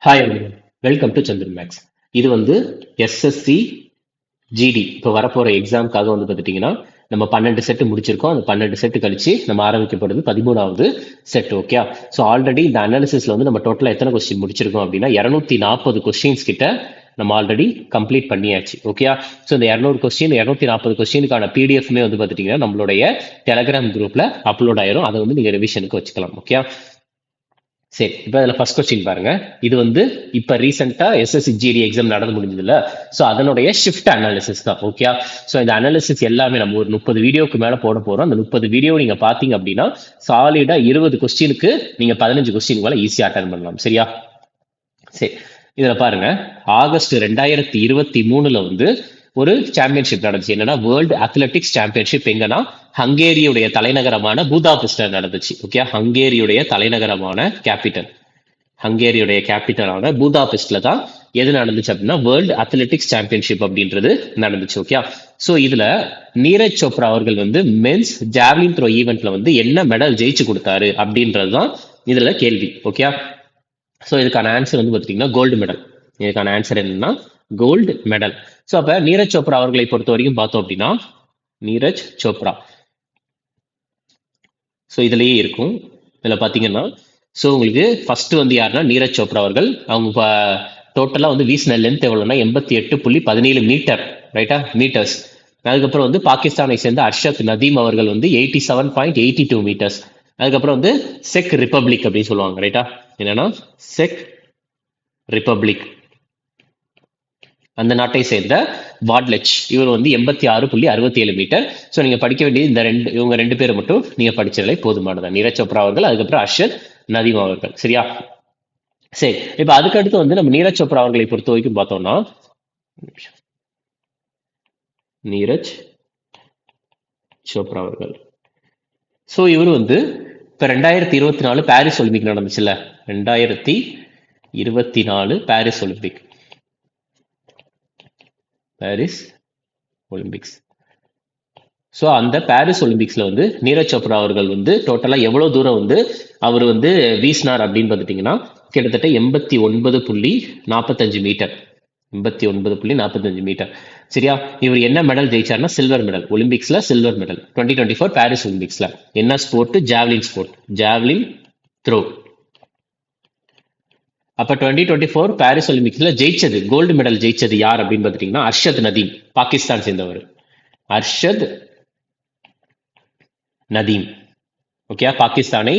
Hi welcome to Chandran maths. இது வந்து SSC GD இப்போ வரப்போற எக்ஸாம்க்காக வந்து பார்த்துட்டிங்கன்னா நம்ம 12 செட்டு முடிச்சிருக்கோம். அந்த 12 செட்டு கழிச்சு நம்ம ஆரம்பிக்கப்படுது 13வது செட். ஓகே, ஸோ ஆல்ரெடி இந்த அனாலிசிஸ்ல வந்து நம்ம டோட்டலாக எத்தனை கொஸ்டின் முடிச்சிருக்கோம் அப்படின்னா 240 கொஸ்டின்ஸ் கிட்ட நம்ம ஆல்ரெடி கம்ப்ளீட் பண்ணியாச்சு. ஓகே, ஸோ இந்த 200 கொஸ்டின் 240 கொஸ்டினுக்கான பிடிஎஃப்மே வந்து பார்த்துட்டிங்கன்னா நம்மளுடைய டெலகிராம் குரூப்ல அப்லோட் ஆயிரும். அதை வந்து நீங்கள் ரிவிஷனுக்கு வச்சுக்கலாம். ஓகே, சரி, இப்போ அதில் ஃபர்ஸ்ட் கொஸ்டின் பாருங்க. இது வந்து இப்போ ரீசெண்டாக எஸ்எஸ்சி ஜிடி எக்ஸாம் நடந்து முடிஞ்சதுல, ஸோ அதனுடைய ஷிஃப்ட் அனாலிசிஸ் தான். ஓகே, ஸோ இந்த அனாலிசிஸ் எல்லாமே நம்ம ஒரு 30 வீடியோக்கு மேலே போட போகிறோம். அந்த 30 வீடியோ நீங்கள் பார்த்தீங்க அப்படின்னா சாலிடாக 20 கொஸ்டினுக்கு நீங்கள் 15 கொஸ்டின் மேலே ஈஸியாக அட்டன் பண்ணலாம். சரியா? சரி, இதில் பாருங்க, ஆகஸ்ட் 2023 வந்து ஒரு சாம்பியன்ஷிப் நடந்துச்சு. என்னன்னா வேர்ல்டு அத்லெட்டிக்ஸ் சாம்பியன்ஷிப். எங்கன்னா ஹங்கேரியுடைய தலைநகரமான பூதாபெஸ்ட்ல நடந்துச்சு. ஓகே, ஹங்கேரியுடைய தலைநகரமான ஹங்கேரியுடைய கேபிட்டலான பூதாபெஸ்ட்ல தான் எது நடந்துச்சு அப்படின்னா வேர்ல்டு அத்லெட்டிக்ஸ் சாம்பியன்ஷிப் அப்படின்றது நடந்துச்சு. ஓகே, ஸோ இதுல நீரஜ் சோப்ரா அவர்கள் வந்து மென்ஸ் ஜாவ்லின் த்ரோ ஈவெண்ட்ல வந்து என்ன மெடல் ஜெயிச்சு கொடுத்தாரு அப்படின்றது தான் இதுல கேள்வி. ஓகே, ஸோ இதுக்கான ஆன்சர் வந்து பார்த்தீங்கன்னா கோல்டு மெடல். இதுக்கான ஆன்சர் என்னன்னா கோல்டு மெடல். ஸோ அப்போ நீரஜ் சோப்ரா அவர்களை பொறுத்த வரைக்கும் பார்த்தோம் அப்படின்னா நீரஜ் சோப்ரா, ஸோ இதுலயே இருக்கும். இதில் பார்த்தீங்கன்னா ஸோ உங்களுக்கு ஃபர்ஸ்ட் வந்து யாருன்னா நீரஜ் சோப்ரா அவர்கள். அவங்க டோட்டலாக வந்து வீசின லென்த் எவ்வளோன்னா 88.17 மீட்டர். ரைட்டா, மீட்டர்ஸ். அதுக்கப்புறம் வந்து பாகிஸ்தானை சேர்ந்த அர்ஷத் நதீம் அவர்கள் வந்து 87.82 மீட்டர்ஸ். அதுக்கப்புறம் வந்து செக் ரிப்பப்ளிக் அப்படின்னு சொல்லுவாங்க. ரைட்டா, என்னன்னா செக் ரிப்பப்ளிக், அந்த நாட்டை சேர்ந்த வாட்லெச், இவர் வந்து 86.67 மீட்டர். ஸோ நீங்க படிக்க வேண்டியது இவங்க ரெண்டு பேரை மட்டும் நீங்க படிச்சாலே போதுமானதான். நீரஜ் சோப்ரா அவர்கள், அதுக்கப்புறம் அர்ஷத் நதீம் அவர்கள். சரியா? சரி, இப்ப அதுக்கு அடுத்து வந்து நம்ம நீரஜ் சோப்ரா அவர்களை பொறுத்த வரைக்கும் பார்த்தோம்னா நீரஜ் சோப்ரா அவர்கள், ஸோ இவர் வந்து இப்ப 2024 பாரிஸ் ஒலிம்பிக் நடந்துச்சுல்ல, 2024 பாரிஸ் ஒலிம்பிக்ஸ். ஸோ அந்த பாரிஸ் ஒலிம்பிக்ஸ்ல வந்து நீரஜ் சோப்ரா அவர்கள் வந்து டோட்டலா எவ்வளவு தூரம் வந்து அவர் வந்து வீசினார் அப்படின்னு பார்த்துட்டீங்கன்னா கிட்டத்தட்ட 89.45 மீட்டர். 89.45 மீட்டர். சரியா? இவர் என்ன மெடல் ஜெயிச்சார்னா சில்வர் மெடல். ஒலிம்பிக்ஸ்ல சில்வர் மெடல் 2024 பாரிஸ் ஒலிம்பிக்ஸ்ல. என்ன sport? Javelin sport, javelin throw. அப்ப 2024 பாரிஸ் ஒலிம்பிக்ஸ்ல ஜெயிச்சது, கோல்டு மெடல் ஜெயிச்சது யார் அப்படின்னு பார்த்துட்டீங்கன்னா அர்ஷத் நதீம், பாகிஸ்தான் சேர்ந்தவர். அர்ஷத் நதீம். ஓகே, பாகிஸ்தானை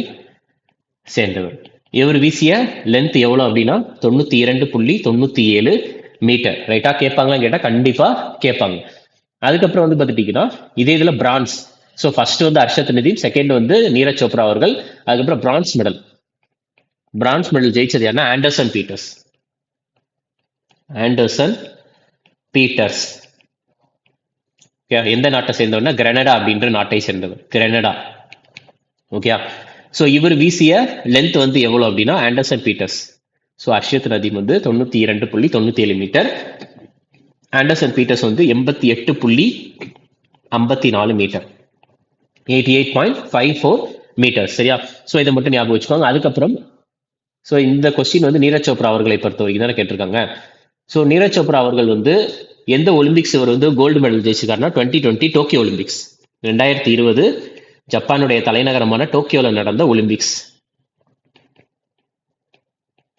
சேர்ந்தவர். இவர் வீசிய லென்த் எவ்வளவு அப்படின்னா 92.97 மீட்டர். ரைட்டா? கேட்பாங்களா கேட்டா கண்டிப்பா கேட்பாங்க. அதுக்கப்புறம் வந்து பார்த்துட்டீங்கன்னா இதே இதுல பிரான்ஸ். ஸோ ஃபர்ஸ்ட் வந்து அர்ஷத் நதீம், செகண்ட் வந்து நீரஜ் சோப்ரா அவர்கள். அதுக்கப்புறம் பிரான்ஸ் மெடல் ஜெயிச்சது யாருன்னா ஆண்டர்சன் பீட்டர்ஸ். எந்த நாட்டை சேர்ந்தவர்னா கிரனடா அப்படின்ற நாட்டை சேர்ந்தவர். கிரனடா. ஓகே, ஸோ இவர் வீசிய லென்த் வந்து எவ்வளவு அப்படின்னா Anderson Peters. So Arshad Nadeem வந்து 92.97 மீட்டர், ஆண்டர்சன் பீட்டர்ஸ் வந்து 88.54 மீட்டர், 88.54 மீட்டர். சரியா? ஸோ இதை மட்டும் ஞாபகம் வச்சுக்கோங்க. அதுக்கப்புறம் ஸோ இந்த கொஸ்டின் வந்து நீரஜ் சோப்ரா அவர்களை பொறுத்த வரைக்கும் தானே கேட்டிருக்காங்க. ஸோ நீரஜ் சோப்ரா அவர்கள் வந்து எந்த ஒலிம்பிக்ஸ் இவர் வந்து கோல்டு மெடல் ஜெயிச்சிருக்காருன்னா 2020 டோக்கியோ ஒலிம்பிக்ஸ். 2020 ஜப்பானுடைய தலைநகரமான டோக்கியோல நடந்த ஒலிம்பிக்ஸ்.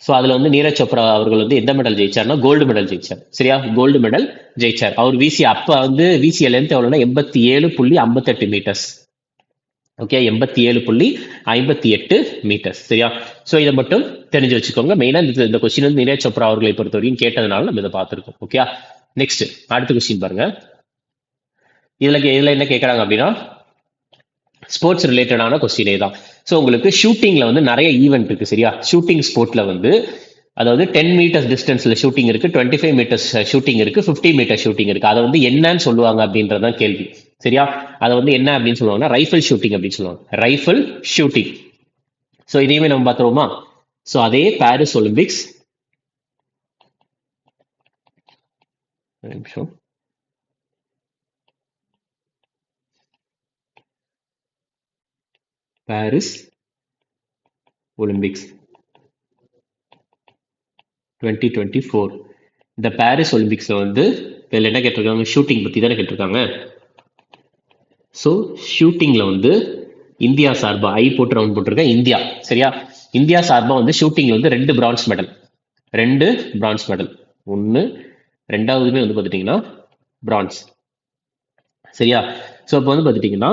ஸோ அதுல வந்து நீரஜ் சோப்ரா அவர்கள் வந்து எந்த மெடல் ஜெயிச்சார்னா கோல்டு மெடல் ஜெயிச்சார். சரியா? கோல்டு மெடல் ஜெயிச்சார். அவர் வீசிய லென்த் எவ்வளவுனா 87.58 மீட்டர்ஸ். Okay, 87.58 metres. சரியா? ஸோ இதை மட்டும் தெரிஞ்சு வச்சுக்கோங்க. மெயினா இந்த கொஸ்டின் வந்து நீரஜ் சோப்ரா அவர்களை பொறுத்த வரைக்கும் கேட்டதுனால நம்ம இதை பார்த்துருக்கோம். ஓகே, நெக்ஸ்ட் அடுத்த கொஸ்டின் பாருங்க. இதுல என்ன கேட்கறாங்க அப்படின்னா ஸ்போர்ட்ஸ் ரிலேட்டடான கொஸ்டினே தான். ஸோ உங்களுக்கு ஷூட்டிங்ல வந்து நிறைய ஈவெண்ட் இருக்கு. சரியா? ஷூட்டிங் ஸ்போர்ட்ல வந்து அதாவது 10 மீட்டர்ஸ் டிஸ்டன்ஸ்ல ஷூட்டிங் இருக்கு, 25 மீட்டர்ஸ் ஷூட்டிங் இருக்கு, 50 மீட்டர் ஷூட்டிங் இருக்கு. அதை வந்து என்னன்னு சொல்லுவாங்க அப்படின்றதான் கேள்வி. சரியா? அதை வந்து என்ன அப்படின்னு சொல்லுவாங்கன்னா ரைஃபிள் ஷூட்டிங் அப்படின்னு சொல்லுவாங்க. Rifle shooting. ஸோ இதையுமே நம்ம பார்த்துருவோமா? ஸோ அதே பாரிஸ் ஒலிம்பிக்ஸ் நிமிஷம். Paris Olympics 2024. இந்த பாரிஸ் ஒலிம்பிக்ஸ்ல வந்து இதில் என்ன கேட்டிருக்காங்க, ஷூட்டிங் பத்தி தானே கேட்டிருக்காங்க. ஸோ ஷூட்டிங்ல வந்து இந்தியா சார்பா ஐ போட்டு ரவுண்ட் போட்டிருக்கேன் இந்தியா, சரியா. இந்தியா சார்பா வந்து ஷூட்டிங்ல வந்து 2 பிரான்ஸ் மெடல், 2 பிரான்ஸ் மெடல், ஒன்று ரெண்டாவதுமே வந்து பார்த்துட்டீங்கன்னா பிரான்ஸ், சரியா. ஸோ இப்போ வந்து பார்த்துட்டீங்கன்னா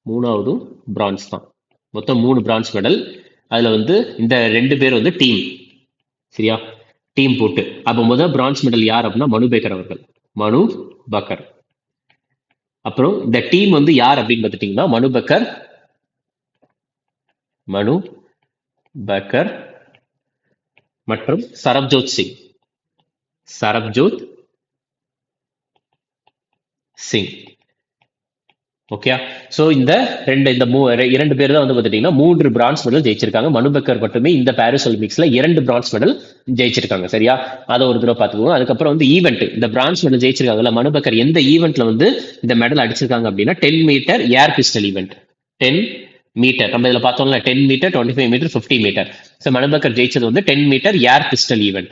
மூணாவதும் பிரான்ஸ் தான், மொத்தம் 3 பிரான்ஸ் மெடல். அதில் வந்து இந்த 2 பேர் வந்து டீம், சரியா, டீம் போட்டு. அப்போ முதல் பிரான்ஸ் மெடல் யார் அப்படின்னா மனு பேக்கர் அவர்கள், மனு பக்கர். அப்புறம் இந்த டீம் வந்து யார் அப்படின்னு பார்த்துட்டீங்கன்னா மனு பக்கர் மற்றும் சரப்ஜோத் சிங். ஓகே. ஸோ இந்த 2 பேர் தான் வந்து பார்த்துட்டீங்கன்னா 3 பிரான்ஸ் மெடல் ஜெயிச்சிருக்காங்க. மனு பக்கர் மட்டுமே இந்த பாரிஸ் ஒலிம்பிக்ஸ்ல 2 பிரான்ஸ் மெடல் ஜெயிச்சிருக்காங்க, சரியா. அதை ஒரு தடவை பார்த்துக்கோங்க. அதுக்கப்புறம் வந்து ஈவெண்ட், இந்த பிரான்ஸ் மெடல் ஜெயிச்சிருக்காங்கல்ல மனு பக்கர், எந்த ஈவெண்ட்ல வந்து இந்த மெடல் அடிச்சிருக்காங்க அப்படின்னா 10 metre air pistol event. 10 metre நம்ம இதில் பார்த்தோம்ல, 10 metre, 25 metre, 50 metre. So Manu Bhaker ஜெயிச்சது வந்து 10 metre air pistol event.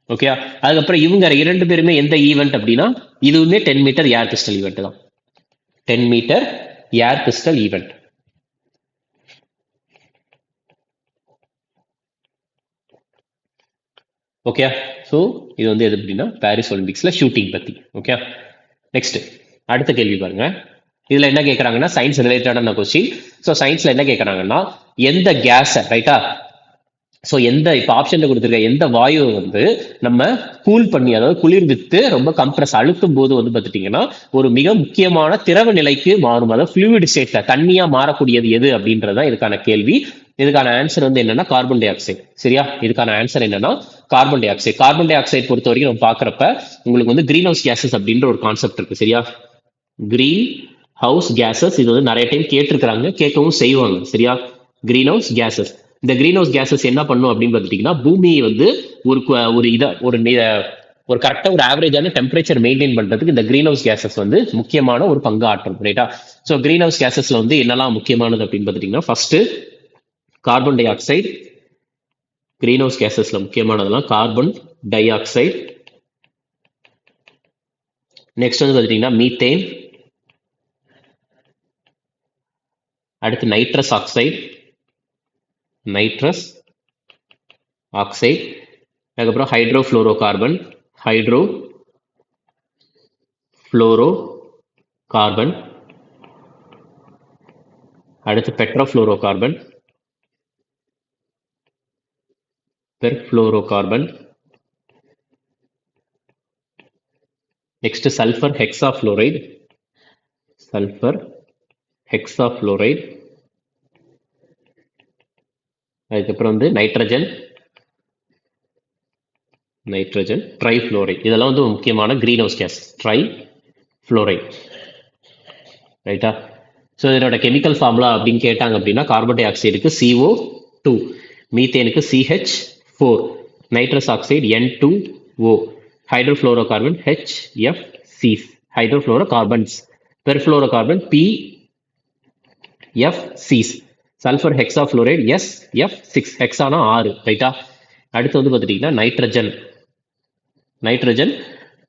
Okay. அதுக்கப்புறம் இவங்க 2 பேருமே எந்த ஈவெண்ட் அப்படின்னா இதுவுமே 10 மீட்டர் ஏர் பிஸ்டல் ஈவெண்ட் தான், 10 metre air pistol event. Okay. So இது வந்து எது அப்படின்னா பாரிஸ் ஒலிம்பிக்ஸ்ல ஷூட்டிங் பத்தி. ஓகே. நெக்ஸ்ட் அடுத்த கேள்வி பாருங்க. இதுல என்ன கேட்கறாங்கன்னா சயின்ஸ் ரிலேட்டடான கொஸ்டின். ஸோ சயின்ஸ்ல என்ன கேட்கறாங்கன்னா எந்த கேஸை, ரைட்டா, ஸோ எந்த இப்போ ஆப்ஷன்ல கொடுத்துருக்க எந்த வாயு வந்து நம்ம கூல் பண்ணி, அதாவது குளிர்வித்து ரொம்ப கம்ப்ரஸ் அழுத்தும் போது வந்து பார்த்துட்டீங்கன்னா ஒரு மிக முக்கியமான திரவ நிலைக்கு மாறும், அதாவது ஃப்ளூயிட் ஸ்டேட்ல தண்ணியா மாறக்கூடியது எது அப்படின்றதான் இதுக்கான கேள்வி. இதுக்கான ஆன்சர் வந்து என்னன்னா கார்பன் டை ஆக்சைடு, சரியா. இதுக்கான ஆன்சர் என்னன்னா carbon di oxide. Carbon di oxide பொறுத்த வரைக்கும் நம்ம பாக்குறப்ப உங்களுக்கு வந்து கிரீன் ஹவுஸ் கேசஸ் அப்படின்ற ஒரு கான்செப்ட் இருக்கு, சரியா. கிரீன் ஹவுஸ் கேசஸ் இது வந்து நிறைய டைம் கேட்டிருக்கிறாங்க, கேட்கவும் செய்வாங்க, சரியா. கிரீன் ஹவுஸ் கேசஸ், இந்த கிரீன் ஹவுஸ் கேசஸ் என்ன பண்ணும் அப்படின்னு பார்த்துட்டீங்கன்னா பூமியை வந்து ஒரு கரெக்டா ஒரு ஆவரேஜான டெம்பரேச்சர் மெயின்டைன் பண்றதுக்கு இந்த கிரீன் ஹவுஸ் கேசஸ் வந்து முக்கியமான ஒரு பங்கு ஆற்றும், ரைட்டா. ஸோ கிரீன் ஹவுஸ் கேசஸ்ல வந்து என்னெல்லாம் முக்கியமானது அப்படின்னு பார்த்துட்டீங்கன்னா first carbon dioxide. Greenhouse கேசஸ்ல முக்கியமானதெல்லாம் கார்பன் டை ஆக்சைடு. நெக்ஸ்ட் வந்து பார்த்துட்டீங்கன்னா மீத்தேன், அடுத்து நைட்ரஸ் ஆக்சைடு, அதுக்கப்புறம் ஹைட்ரோ ஃப்ளோரோ கார்பன், அடுத்து perfluorocarbon, next sulphur hexafluoride, அதுக்கப்புறம் வந்து நைட்ரஜன் ட்ரைஃப்ளோரைட். இதெல்லாம் வந்து முக்கியமான கிரீன் ஹவுஸ் கேஸ், ட்ரைஃப்ளோரைட், ரைட்டா. ஸோ இதனோட கெமிக்கல் ஃபார்முலா அப்படின்னு கேட்டாங்க அப்படின்னா கார்பன் டை ஆக்சைடுக்கு CO2, மீத்தேனுக்கு CH4, nitrous oxide N2O, hydrofluorocarbon HFC, hydrofluorocarbons, perfluorocarbon PFC, sulphur hexafluoride SF6, ஹெக்ஸானா 6, ரைட்டா. அடுத்து வந்து பார்த்துட்டீங்கன்னா நைட்ரஜன்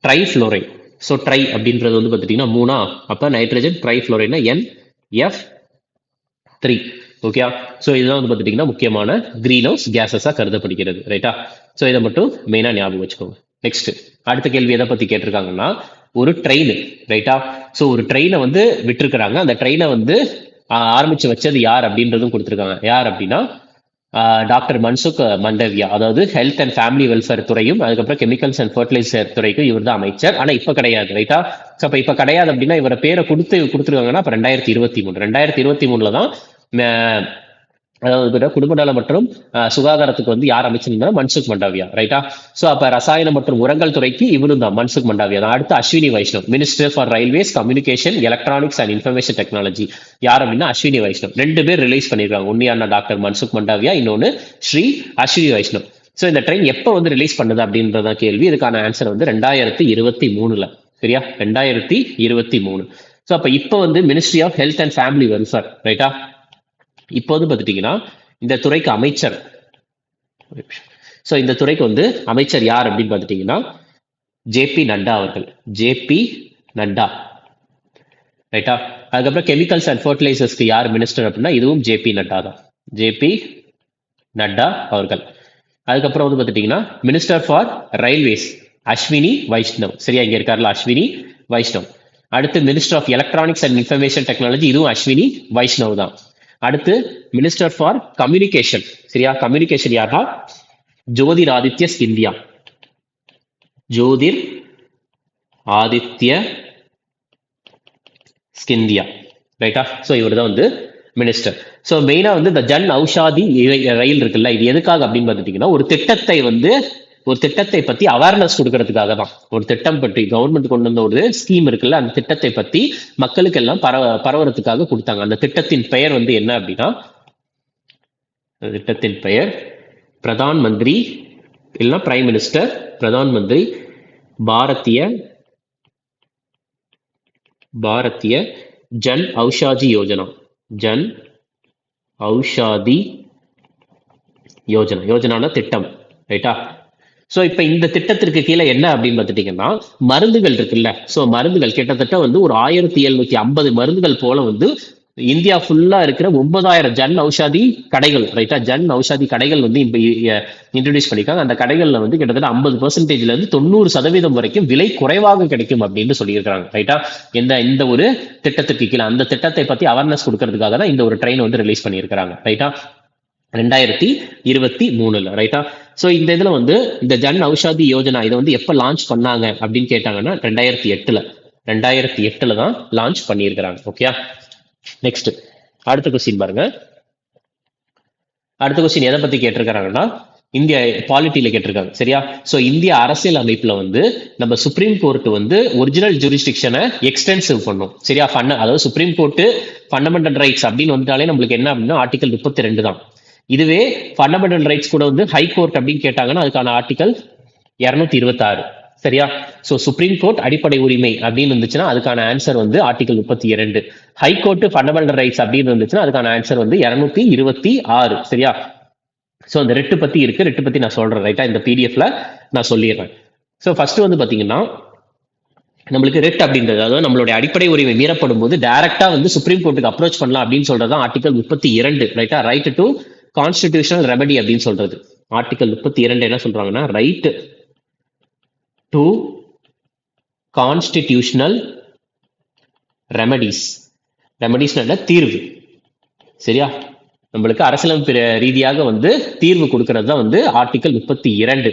ட்ரைஃப்ளோரைடு. ஸோ ட்ரை அப்படின்றது வந்து பார்த்துட்டீங்கன்னா 3, அப்போ நைட்ரஜன் ட்ரைஃப்ளோரைடுனா N-F3, ஓகே. ஸோ இதெல்லாம் வந்து பார்த்துட்டீங்கன்னா முக்கியமான கிரீன் ஹவுஸ் கேஸஸாக கருதப்படுகிறது, ரைட்டா. ஸோ இதை மட்டும் மெயினாக ஞாபகம் வச்சுக்கோங்க. நெக்ஸ்ட் அடுத்த கேள்வி எதை பற்றி கேட்டிருக்காங்கன்னா ஒரு ட்ரெயின், ரைட்டா. ஸோ ஒரு ட்ரெயினை வந்து விட்டுருக்குறாங்க, அந்த ட்ரெயினை வந்து ஆரம்பிச்சு வச்சது யார் அப்படின்றதும் கொடுத்துருக்காங்க. யார் அப்படின்னா டாக்டர் மன்சுக் மண்டாவியா, அதாவது ஹெல்த் அண்ட் ஃபேமிலி வெல்ஃபேர் துறையும் அதுக்கப்புறம் கெமிக்கல்ஸ் அண்ட் ஃபர்டிலைசர் துறைக்கும் இவர் தான் அமைச்சர். ஆனா இப்ப கிடையாது, ரைட்டா. ஸோ அப்ப இப்ப கிடையாது அப்படின்னா இவரை பேரை கொடுத்துருக்காங்கன்னா அப்ப 2023 தான் அதாவது குடும்ப நலம் மற்றும் சுகாதாரத்துக்கு வந்து யார் அமைச்சிருந்தா மன்சுக் மண்டாவியா, ரைட்டா. ஸோ அப்ப ரசாயனம் மற்றும் உரங்கள் துறைக்கு இவரும் தான் மன்சுக் மண்டாவியா தான். அடுத்து Ashwini Vaishnaw, minister for railways, communication, electronics and information technology. யார் அப்படின்னா அஸ்வினி வைஷ்ணவ். 2 பேர் ரிலீஸ் பண்ணிருக்காங்க, ஒன்னியான டாக்டர் மன்சுக் மண்டாவியா, இன்னொன்னு ஸ்ரீ அஸ்வினி வைஷ்ணவ். ஸோ இந்த ட்ரெயின் எப்போ வந்து ரிலீஸ் பண்ணுது அப்படின்றத கேள்வி. இதுக்கான ஆன்சர் வந்து 2023, சரியா, 2023. ஸோ அப்ப இப்போ வந்து ministry of health and family welfare, ரைட்டா. இப்போ வந்து பார்த்துட்டீங்கன்னா இந்த துறைக்கு அமைச்சர், ஸோ இந்த துறைக்கு வந்து அமைச்சர் யார் அப்படின்னு பார்த்துட்டீங்கன்னா ஜேபி நட்டா அவர்கள். ஜேபி நட்டா, ரைட்டா. அதுக்கப்புறம் கெமிக்கல்ஸ் அண்ட் ஃபர்டிலைசர்ஸ்க்கு யார் மினிஸ்டர் அப்படின்னா இதுவும் ஜேபி நட்டா தான். ஜேபி நட்டா அவர்கள். அதுக்கப்புறம் வந்து பார்த்துட்டீங்கன்னா minister for railways Ashwini Vaishnaw. சரியா, இங்க இருக்காருல அஸ்வினி வைஷ்ணவ். அடுத்து minister of electronics and information technology, இதுவும் அஸ்வினி வைஷ்ணவ் தான். அடுத்து மினிஸ்டர் ஃபார் கம்யூனிகேஷன். சரியா, கம்யூனிகேஷன் யாரா? ஜோதிர் ஆதித்ய சிந்தியா. ஜோதிர் ஆதித்ய ஸ்கிந்தியா, ரைட்டா. ஸோ இவர் தான் வந்து மினிஸ்டர். ஸோ மெயினா வந்து இந்த ஜன் ஔஷாதி ரயில் இருக்குல்ல, இது எதுக்காக அப்படின்னு பார்த்துட்டீங்கன்னா ஒரு திட்டத்தை பத்தி அவேர்னஸ் கொடுக்கறதுக்காக தான். ஒரு திட்டம் பற்றி கவர்மெண்ட் கொண்டு வந்த ஒரு ஸ்கீம் இருக்குல்ல, அந்த திட்டத்தை பத்தி மக்களுக்கு எல்லாம் பரவறதுக்காக கொடுத்தாங்க. அந்த திட்டத்தின் பெயர் வந்து என்ன அப்படின்னா, திட்டத்தின் பெயர் பிரதான் மந்திரி இல்லைன்னா பிரைம் மினிஸ்டர் பிரதான் மந்திரி பாரதிய ஜன் ஔஷாதி யோஜனா. ஜன் ஔஷாதி யோஜனா, யோஜனான திட்டம், ரைட்டா. ஸோ இப்போ இந்த திட்டத்திற்கு கீழே என்ன அப்படின்னு பார்த்துட்டீங்கன்னா மருந்துகள் இருக்குல்ல, ஸோ மருந்துகள் கிட்டத்தட்ட வந்து ஒரு 1750 மருந்துகள் போல வந்து இந்தியா ஃபுல்லா இருக்கிற 9000 ஜன் ஔஷாதி கடைகள், ரைட்டா, ஜன் ஔஷாதி கடைகள் வந்து இப்போ இன்ட்ரடியூஸ் பண்ணிருக்காங்க. அந்த கடைகள்ல வந்து கிட்டத்தட்ட 50%ல இருந்து 90% வரைக்கும் விலை குறைவாக கிடைக்கும் அப்படின்னு சொல்லியிருக்காங்க, ரைட்டா. இந்த ஒரு திட்டத்திற்கு கீழே அந்த திட்டத்தை பத்தி அவேர்னஸ் கொடுக்கறதுக்காக தான் இந்த ஒரு ட்ரெயின் வந்து ரிலீஸ் பண்ணியிருக்காங்க, ரைட்டா, 2023, ரைட்டா. ஸோ இந்த இதுல வந்து இந்த ஜன் ஔஷாதி யோஜனா இதை வந்து எப்ப லான்ச் பண்ணாங்க அப்படின்னு கேட்டாங்கன்னா 2008 தான் லான்ச் பண்ணியிருக்கிறாங்க. ஓகே, நெக்ஸ்ட் அடுத்த கொஸ்டின் பாருங்க. அடுத்த கொஸ்டின் எதை பத்தி கேட்டிருக்காங்கன்னா இந்திய பாலிட்டியில கேட்டிருக்காங்க. சரியா, சோ இந்திய அரசியல் அமைப்புல வந்து நம்ம சுப்ரீம் கோர்ட் வந்து ஒரிஜினல் ஜூரிஸ்டிக்ஷனை எக்ஸ்டென்சிவ் பண்ணும். சரியா, அதாவது சுப்ரீம் கோர்ட் ஃபண்டமெண்டல் ரைட்ஸ் அப்படின்னு வந்துட்டாலே நம்மளுக்கு என்ன அப்படின்னா ஆர்டிகல் 32 தான். இதுவே ஃபண்டமெண்டல் ரைட்ஸ் கூட வந்து ஹை கோர்ட் அப்படின்னு கேட்டாங்கன்னா அதுக்கான ஆர்டிகல் 226. சரியா, சோ சுப்ரீம் கோர்ட் அடிப்படை உரிமை அப்படின்னு இருந்துச்சுன்னா அதுக்கான ஆன்சர் வந்து article 32. High court fundamental rights அப்படின்னு இருந்துச்சுன்னா அதுக்கான ஆன்சர் வந்து 226. சரியா, சோ அந்த ரெட்டு பத்தி இருக்கு, ரெட்டு பத்தி நான் சொல்றேன், ரைட்டா, இந்த பிடிஎஃப்ல நான் சொல்லிடுறேன். சோ ஃபர்ஸ்ட் வந்து பாத்தீங்கன்னா நம்மளுக்கு ரெட் அப்படின்றது, அதாவது நம்மளுடைய அடிப்படை உரிமை மீறப்படும் போது டைரக்டா வந்து சுப்ரீம் கோர்ட்டுக்கு அப்ரோச் பண்ணலாம் அப்படின்னு சொல்றது ஆர்டிகல் 32, ரைட்டா, ரைட் டு கான்ஸ்டிடியூஷனல் ரெமெடி அப்படின்னு சொல்றது. ஆர்டிகல் 32 என்ன சொல்றாங்கன்னா ரைட் டு கான்ஸ்டிடியூஷனல் ரெமடிஸ். ரெமடிஸ்னா தீர்வு. சரியா, நம்மளுக்கு அரசியலமைப்பு ரீதியாக வந்து தீர்வு கொடுக்கறது தான் வந்து ஆர்டிகல் 32.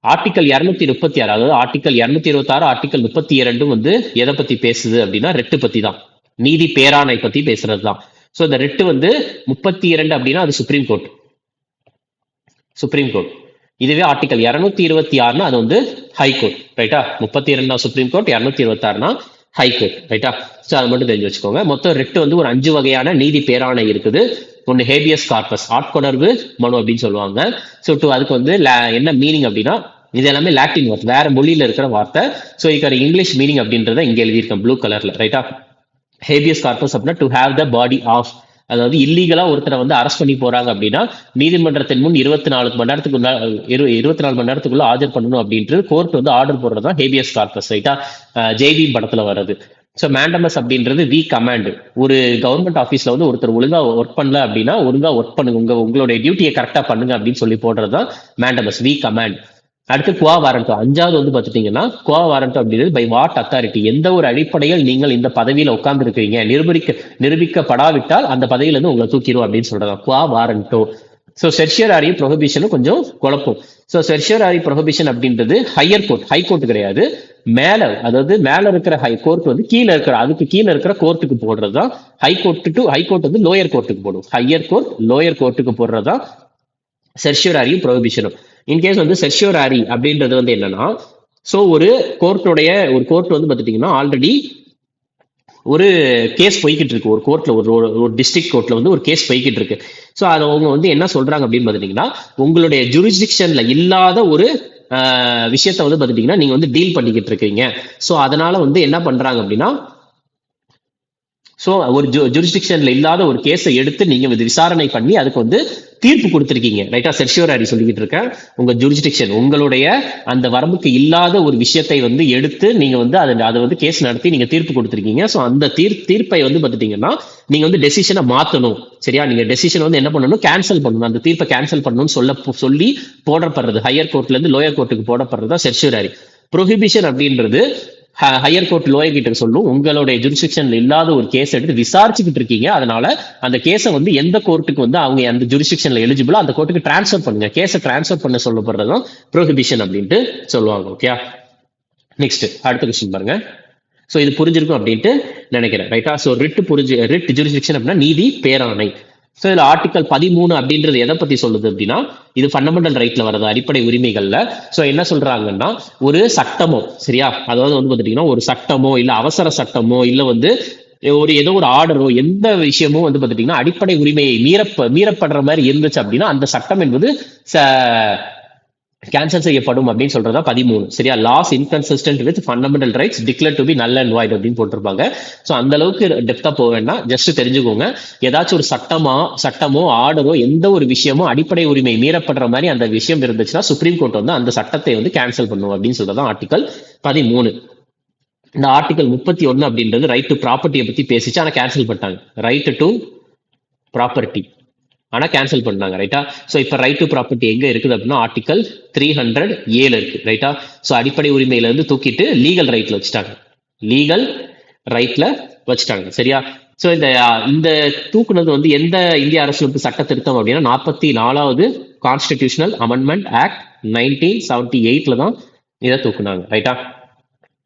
ஆர்டிகல் 236, அதாவது ஆர்டிகல் 226 ஆர்டிகல் 32 வந்து எதை பத்தி பேசுது அப்படின்னா ரெட்டு பத்தி தான், நீதி பேராணை பத்தி பேசுறது தான். ஸோ இந்த ரெட்டு வந்து 32 அப்படின்னா அது சுப்ரீம் கோர்ட். இதுவே ஆர்டிகல் 226 அது வந்து ஹை கோர்ட், ரைட்டா. 32 சுப்ரீம் கோர்ட், 226 ஹை கோர்ட், ரைட்டா. ஸோ அதை மட்டும் தெரிஞ்சு வச்சுக்கோங்க. மொத்தம் ரெட்டு வந்து ஒரு 5 வகையான நீதி பேராணை இருக்குது. ஒன்று ஹேபியஸ் கார்பஸ், ஆட்கொணர்வு மனு அப்படின்னு சொல்லுவாங்க. ஸோ அதுக்கு வந்து என்ன மீனிங் அப்படின்னா இது எல்லாமே லாட்டின் வார்த்தை, வேற மொழியில இருக்கிற வார்த்தை. ஸோ இதுக்கு இங்கிலீஷ் மீனிங் அப்படின்றத இங்க எழுதியிருக்கேன் ப்ளூ கலர்ல, ரைட்டா. ஹேபியஸ் கார்பஸ் அப்படின்னா to have the body of, அதாவது இல்லீகலா ஒருத்தரை வந்து அரெஸ்ட் பண்ணி போறாங்க அப்படின்னா நீதிமன்றத்தின் முன் 24 மணி நேரத்துக்குள்ள ஆஜர் பண்ணணும் அப்படின்ட்டு கோர்ட் வந்து ஆர்டர் போடுறதா ஹேபியஸ் கார்பஸ், ரைட்டா. ஜேபி படத்துல வர்றது. ஸோ மேண்டமஸ் அப்படின்றது வி கமாண்ட். ஒரு கவர்மெண்ட் ஆஃபீஸ்ல வந்து ஒருத்தர் ஒழுங்கா ஒர்க் பண்ணல அப்படின்னா ஒழுங்கா ஒர்க் பண்ணுங்க, உங்களுடைய டியூட்டியை கரெக்டா பண்ணுங்க அப்படின்னு சொல்லி போடுறதுதான் மேண்டமஸ், வி கமாண்ட். அடுத்து குவா வாரண்டோ, 5வது வந்து பாத்துட்டீங்கன்னா குவா வாரண்டோ அப்படின்றது பை வாட் அத்தாரிட்டி, எந்த ஒரு அடிப்படையில் நீங்கள் இந்த பதவியில உட்கார்ந்து இருக்கிறீங்க நிரூபிக்கப்படாவிட்டால் அந்த பதவியில இருந்து உங்களை தூக்கிடும் அப்படின்னு சொல்றதா குவா வாரண்டோ. ஸோ செர்ஷியரி ப்ரொஹிபிஷனும் கொஞ்சம் குழப்பம். ஸோ செர்ஷியரி ப்ரொஹிபிஷன் அப்படின்றது ஹையர் கோர்ட், ஹை கோர்ட் கிடையாது, மேல, அதாவது மேல இருக்கிற ஹை கோர்ட் வந்து அதுக்கு கீழே இருக்கிற கோர்ட்டுக்கு போடுறதுதான் ஹை கோர்ட் வந்து லோயர் கோர்ட்டுக்கு போடும், ஹையர் கோர்ட் லோயர் கோர்ட்டுக்கு போடுறதுதான் செர்ஷியரி ப்ரொஹிபிஷனும். இன்கேஸ் வந்து செர்ஷியரி அப்படின்றது வந்து என்னன்னா, ஸோ ஒரு கோர்ட் வந்து பார்த்துட்டீங்கன்னா ஆல்ரெடி ஒரு கேஸ் போய்கிட்டு இருக்கு, ஒரு கோர்ட்ல ஒரு டிஸ்ட்ரிக்ட் கோர்ட்ல வந்து ஒரு கேஸ் போய்கிட்டு இருக்கு. ஸோ அதை அவங்க வந்து என்ன சொல்றாங்க அப்படின்னு பார்த்துட்டீங்கன்னா உங்களுடைய ஜூரிஸ்டிக்ஷன்ல இல்லாத ஒரு விஷயத்த வந்து பார்த்துட்டீங்கன்னா நீங்க வந்து டீல் பண்ணிக்கிட்டு இருக்கீங்க. ஸோ அதனால வந்து என்ன பண்றாங்க அப்படின்னா ஸோ ஒரு ஜூரிஸ்டிக்ஷன்ல இல்லாத ஒரு கேஸை எடுத்து நீங்க விசாரணை பண்ணி அதுக்கு வந்து தீர்ப்பு கொடுத்துருக்கீங்க, ரைட்டா? செர்ஷியோராரி சொல்லிக்கிட்டு இருக்கேன். உங்க ஜூரிஸ்டிக்ஷன் உங்களுடைய அந்த வரம்புக்கு இல்லாத ஒரு விஷயத்தை வந்து எடுத்து நீங்க வந்து அதை வந்து கேஸ் நடத்தி நீங்க தீர்ப்பு கொடுத்துருக்கீங்க. ஸோ அந்த தீர்ப்பை வந்து பார்த்துட்டீங்கன்னா நீங்க வந்து டெசிஷனை மாத்தணும், சரியா? நீங்க டெசிஷன் வந்து என்ன பண்ணணும், கேன்சல் பண்ணணும். அந்த தீர்ப்பை கேன்சல் பண்ணணும்னு சொல்லி போடப்படுறது, ஹையர் கோர்ட்ல இருந்து லோயர் கோர்ட்டுக்கு போடப்படுறது தான் செர்ஷியோராரி. ப்ரொஹிபிஷன் அப்படின்றது ஹையர் கோர்ட் லோயர் கிட்ட சொல்லும், உங்களுடைய ஜூரிஸ்டிக்ஷன்ல இல்லாத ஒரு கேஸ் எடுத்து விசாரிச்சுக்கிட்டு இருக்கீங்க, அதனால அந்த கேஸை வந்து எந்த கோர்ட்டுக்கு வந்து அவங்க அந்த ஜூரிஸ்டிக்ஷன்ல எலிஜிபிளோ அந்த கோர்ட்டுக்கு டிரான்ஸ்ஃபர் பண்ணுங்க, கேஸை டிரான்ஸ்ஃபர் பண்ண சொல்லப்படுறதும் ப்ரோஹிபிஷன் அப்படின்ட்டு சொல்லுவாங்க. ஓகே, நெக்ஸ்ட் அடுத்த கொஸ்டின் பாருங்க. ஸோ இது புரிஞ்சிருக்கும் அப்படின்ட்டு நினைக்கிறேன், ரைட்டா? ஸோ ரிட் ஜூரிஸ்டிக்ஷன் அப்படின்னா நீதி பேராணை. ஸோ இதுல ஆர்டிகல் 13 அப்படின்றது எதை பத்தி சொல்லுது அப்படின்னா, இது ஃபண்டமெண்டல் ரைட்ல வர்றது, அடிப்படை உரிமைகள்ல. ஸோ என்ன சொல்றாங்கன்னா, ஒரு சட்டமோ, சரியா, அதாவது வந்து பாத்தீங்கன்னா ஒரு சட்டமோ இல்ல அவசர சட்டமோ இல்ல வந்து ஒரு ஏதோ ஒரு ஆர்டரோ எந்த விஷயமும் வந்து பாத்தீங்கன்னா அடிப்படை உரிமையை மீறப்படுற மாதிரி இருந்துச்சு அப்படின்னா அந்த சட்டம் என்பது கேன்சல் செய்யப்படும் அப்படின்னு சொல்றதா 13, சரியா? Laws inconsistent with fundamental rights declare to be null and void அப்படின்னு போட்டிருப்பாங்க. ஸோ அந்த அளவுக்கு டெப்தா போக வேண்டாம், ஜஸ்ட் தெரிஞ்சுக்கோங்க. ஏதாச்சும் ஒரு சட்டமோ ஆர்டரோ எந்த ஒரு விஷயமோ அடிப்படை உரிமை மீறப்படுற மாதிரி அந்த விஷயம் இருந்துச்சுன்னா சுப்ரீம் கோர்ட் வந்து அந்த சட்டத்தை வந்து கேன்சல் பண்ணும் அப்படின்னு சொல்றதான் ஆர்டிகல் 13. இந்த ஆர்டிகல் 31 அப்படின்றது ரைட் டு ப்ராப்பர்ட்டியை பத்தி பேசிச்சு, ஆனா கேன்சல் பண்ணிட்டாங்க. ரைட் டு ப்ராப்பர்ட்டி ஆனா கேன்சல் பண்ணாங்க, ரைட்டா? ஸோ இப்போ ரைட் டு ப்ராப்பர்ட்டி எங்க இருக்குது அப்படின்னா ஆர்டிகல் 307 இருக்கு, ரைட்டா? ஸோ அடிப்படை உரிமையில இருந்து தூக்கிட்டு லீகல் ரைட்ல வச்சுட்டாங்க, லீகல் ரைட்ல வச்சுட்டாங்க, சரியா? ஸோ இந்த தூக்குனது வந்து எந்த இந்திய அரசியலமைப்பு சட்ட திருத்தம் அப்படின்னா 44வது கான்ஸ்டிடியூஷனல் அமெண்ட்மெண்ட் ஆக்ட் 1978 தான் இதை தூக்குனாங்க, ரைட்டா?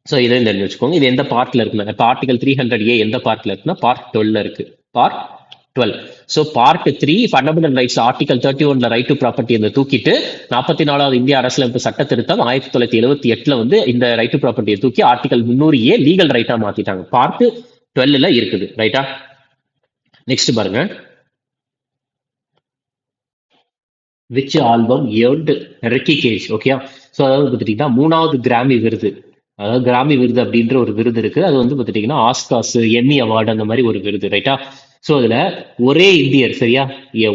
ஸோ இதையும் தெரிஞ்சு வச்சுக்கோங்க. இது எந்த பார்ட்ல இருக்குன்னா, இப்போ ஆர்டிகல் 300A எந்த பார்ட்ல இருக்குன்னா பார்ட் 12 இருக்கு, part 12. So part 3 fundamental rights article 31 right to property வந்து தூக்கிட்டு 44வது இந்திய அரசியலமைப்பு சட்ட திருத்தம் 1978 வந்து இந்த ரைட் டு ப்ராப்பர்ட்டியை தூக்கி ஆர்டிகல் 300A லீகல் ரைட்டா மாத்திட்டாங்க. பார்ட் 12 இருக்குது, ரைட்டா? நெக்ஸ்ட் பாருங்க. Which album earned Ricky Cage, okay? So அதாவது பார்த்துட்டீங்கன்னா 3வது கிராமி விருது, அதாவது கிராமி விருது அப்படின்ற ஒரு விருது இருக்கு, அது வந்து பார்த்துட்டீங்கன்னா ஆஸ்கார்ஸ், எம்மி அவார்டு அந்த மாதிரி ஒரு விருது, ரைட்டா? ஸோ அதுல ஒரே இந்தியர், சரியா,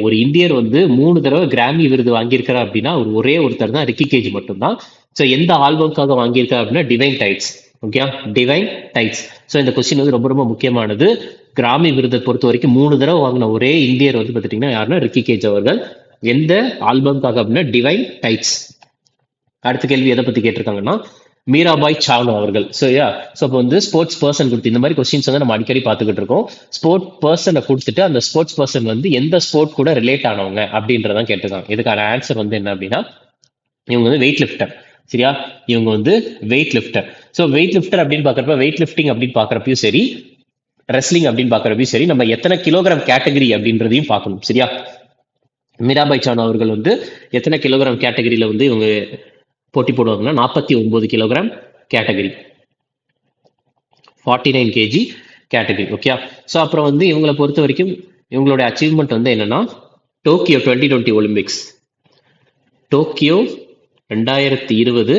ஒரு இந்தியர் வந்து 3 தடவை கிராமி விருது வாங்கியிருக்கிறார் அப்படின்னா ஒரே ஒருத்தர் தான், ரிக்கி கேஜ் மட்டும்தான். ஸோ எந்த ஆல்பம்காக வாங்கியிருக்காரு அப்படின்னா divine tides, okay, divine tides. So இந்த கொஸ்டின் வந்து ரொம்ப ரொம்ப முக்கியமானது. கிராமி விருதை பொறுத்த வரைக்கும் 3 தடவை வாங்கின ஒரே இந்தியர் வந்து பார்த்துட்டீங்கன்னா யாருன்னா ரிக்கி கேஜ் அவர்கள். எந்த ஆல்பம்காக அப்படின்னா டிவைன் டைட்ஸ். அடுத்த கேள்வி எதை பத்தி கேட்டிருக்காங்கன்னா மீராபாய் சானு அவர்கள். ஸோ அப்போ வந்து ஸ்போர்ட்ஸ் பர்சன் கொடுத்து இந்த மாதிரி கொஸ்டின்ஸ் வந்து நம்ம அடிக்கடி பார்த்துக்கிட்டு இருக்கோம். ஸ்போர்ட் பர்சனை கொடுத்துட்டு அந்த ஸ்போர்ட்ஸ் பர்சன் வந்து எந்த ஸ்போர்ட் கூட ரிலேட் ஆனவங்க அப்படின்றதான் கேட்டிருக்காங்க. இதுக்கான ஆன்சர் வந்து என்ன அப்படின்னா இவங்க வந்து வெயிட் லிஃப்டர், சரியா? இவங்க வந்து weight lifter. So weight lifter அப்படின்னு பார்க்குறப்ப வெயிட் லிஃப்டிங் அப்படின்னு பார்க்குறப்பையும் சரி, ரெஸ்லிங் அப்படின்னு பார்க்குறப்பையும் சரி, நம்ம எத்தனை கிலோகிராம் கேட்டகரி அப்படின்றதையும் பார்க்கணும், சரியா? மீராபாய் சானு அவர்கள் வந்து எத்தனை கிலோகிராம் கேட்டகரியில வந்து இவங்க போட்டி போடுவாங்கன்னா 49 kilogram category, 49 kg category, okay? So அப்புறம் வந்து இவங்களை பொறுத்த வரைக்கும் இவங்களோட அச்சீவ்மெண்ட் வந்து என்னன்னா டோக்கியோ 2020 ஒலிம்பிக்ஸ், டோக்கியோ 2020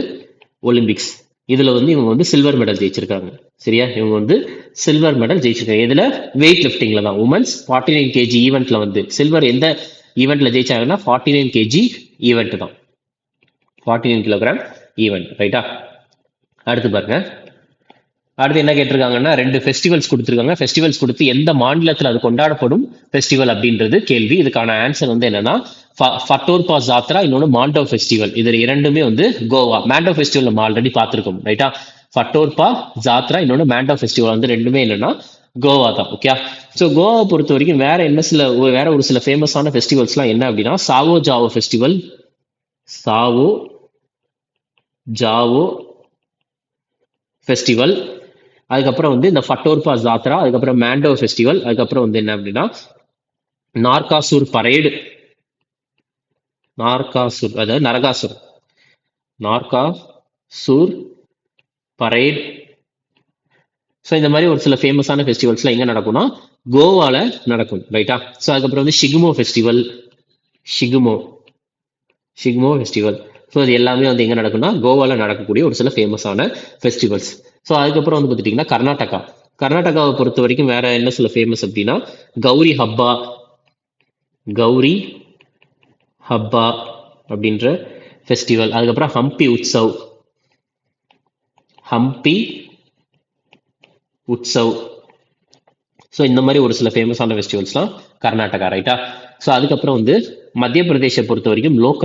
ஒலிம்பிக்ஸ், இதுல வந்து இவங்க வந்து சில்வர் மெடல் ஜெயிச்சிருக்காங்க, சரியா? இவங்க வந்து சில்வர் மெடல் ஜெயிச்சிருக்காங்க. இதுல வெயிட் லிஃப்டிங்ல தான் உமன்ஸ் 49 kg ஈவெண்ட்ல வந்து சில்வர் எந்த ஈவெண்ட்ல ஜெயிச்சாங்கன்னா 49 kg ஈவெண்ட் தான், 49 கிலோகிராம் ஈவெண்ட், ரைட்டா? அடுத்து பாருங்க. அடுத்து என்ன கேட்டிருக்காங்கன்னா 2 ஃபெஸ்டிவல்ஸ் கொடுத்துருக்காங்க. ஃபெஸ்டிவல்ஸ் கொடுத்து எந்த மாநிலத்தில் அது கொண்டாடப்படும் ஃபெஸ்டிவல் அப்படின்றது கேள்வி. இதுக்கான ஆன்சர் வந்து என்னன்னா ஃபட்டோர்பா ஜாத்ரா, இன்னொன்று மாண்டோ ஃபெஸ்டிவல். இது இரண்டுமே வந்து கோவா. மாண்டோ ஃபெஸ்டிவல் நம்ம ஆல்ரெடி பார்த்துருக்கோம், ரைட்டா? ஃபட்டோர்பா ஜாத்ரா, இன்னொன்று மாண்டோ ஃபெஸ்டிவல் வந்து ரெண்டுமே என்னன்னா கோவா தான், ஓகே? ஸோ கோவாவை பொறுத்த வரைக்கும் வேற ஒரு சில ஃபேமஸான ஃபெஸ்டிவல்ஸ்லாம் என்ன அப்படின்னா சாவோ ஜாவோ ஃபெஸ்டிவல், சாவோ ஜாவோ ஃபெஸ்டிவல், அதுக்கப்புறம் வந்து இந்த ஃபட்டோர்பா ஜாத்ரா, அதுக்கப்புறம் மாண்டோ ஃபெஸ்டிவல், அதுக்கப்புறம் வந்து என்ன அப்படின்னா நார்காசூர் பரேடு, நார்காசூர் அதாவது நரகாசூர், நார்காசூர் பரேட். ஸோ இந்த மாதிரி ஒரு சில ஃபேமஸான ஃபெஸ்டிவல்ஸ்லாம் எங்கே நடக்கும்னா கோவால நடக்கும், ரைட்டா? ஸோ அதுக்கப்புறம் வந்து ஷிகுமோ ஃபெஸ்டிவல், ஷிகுமோ ஃபெஸ்டிவல். ஸோ இது எல்லாமே வந்து எங்கே நடக்கும்னா கோவாவில் நடக்கக்கூடிய ஒரு சில ஃபேமஸான ஃபெஸ்டிவல்ஸ். ஸோ அதுக்கப்புறம் வந்து பார்த்துட்டிங்கன்னா கர்நாடகாவை பொறுத்த வரைக்கும் வேற என்ன சில ஃபேமஸ் அப்படின்னா கௌரி ஹப்பா, கௌரி ஹப்பா அப்படின்ற ஃபெஸ்டிவல். அதுக்கப்புறம் ஹம்பி உற்சவ், ஹம்பி உற்சவ். ஸோ இந்த மாதிரி ஒரு சில ஃபேமஸான ஃபெஸ்டிவல்ஸ்லாம் கர்நாடகா, ரைட்டா. ஸோ அதுக்கப்புறம் வந்து மத்திய பிரதேசை பொறுத்த வரைக்கும் லோக்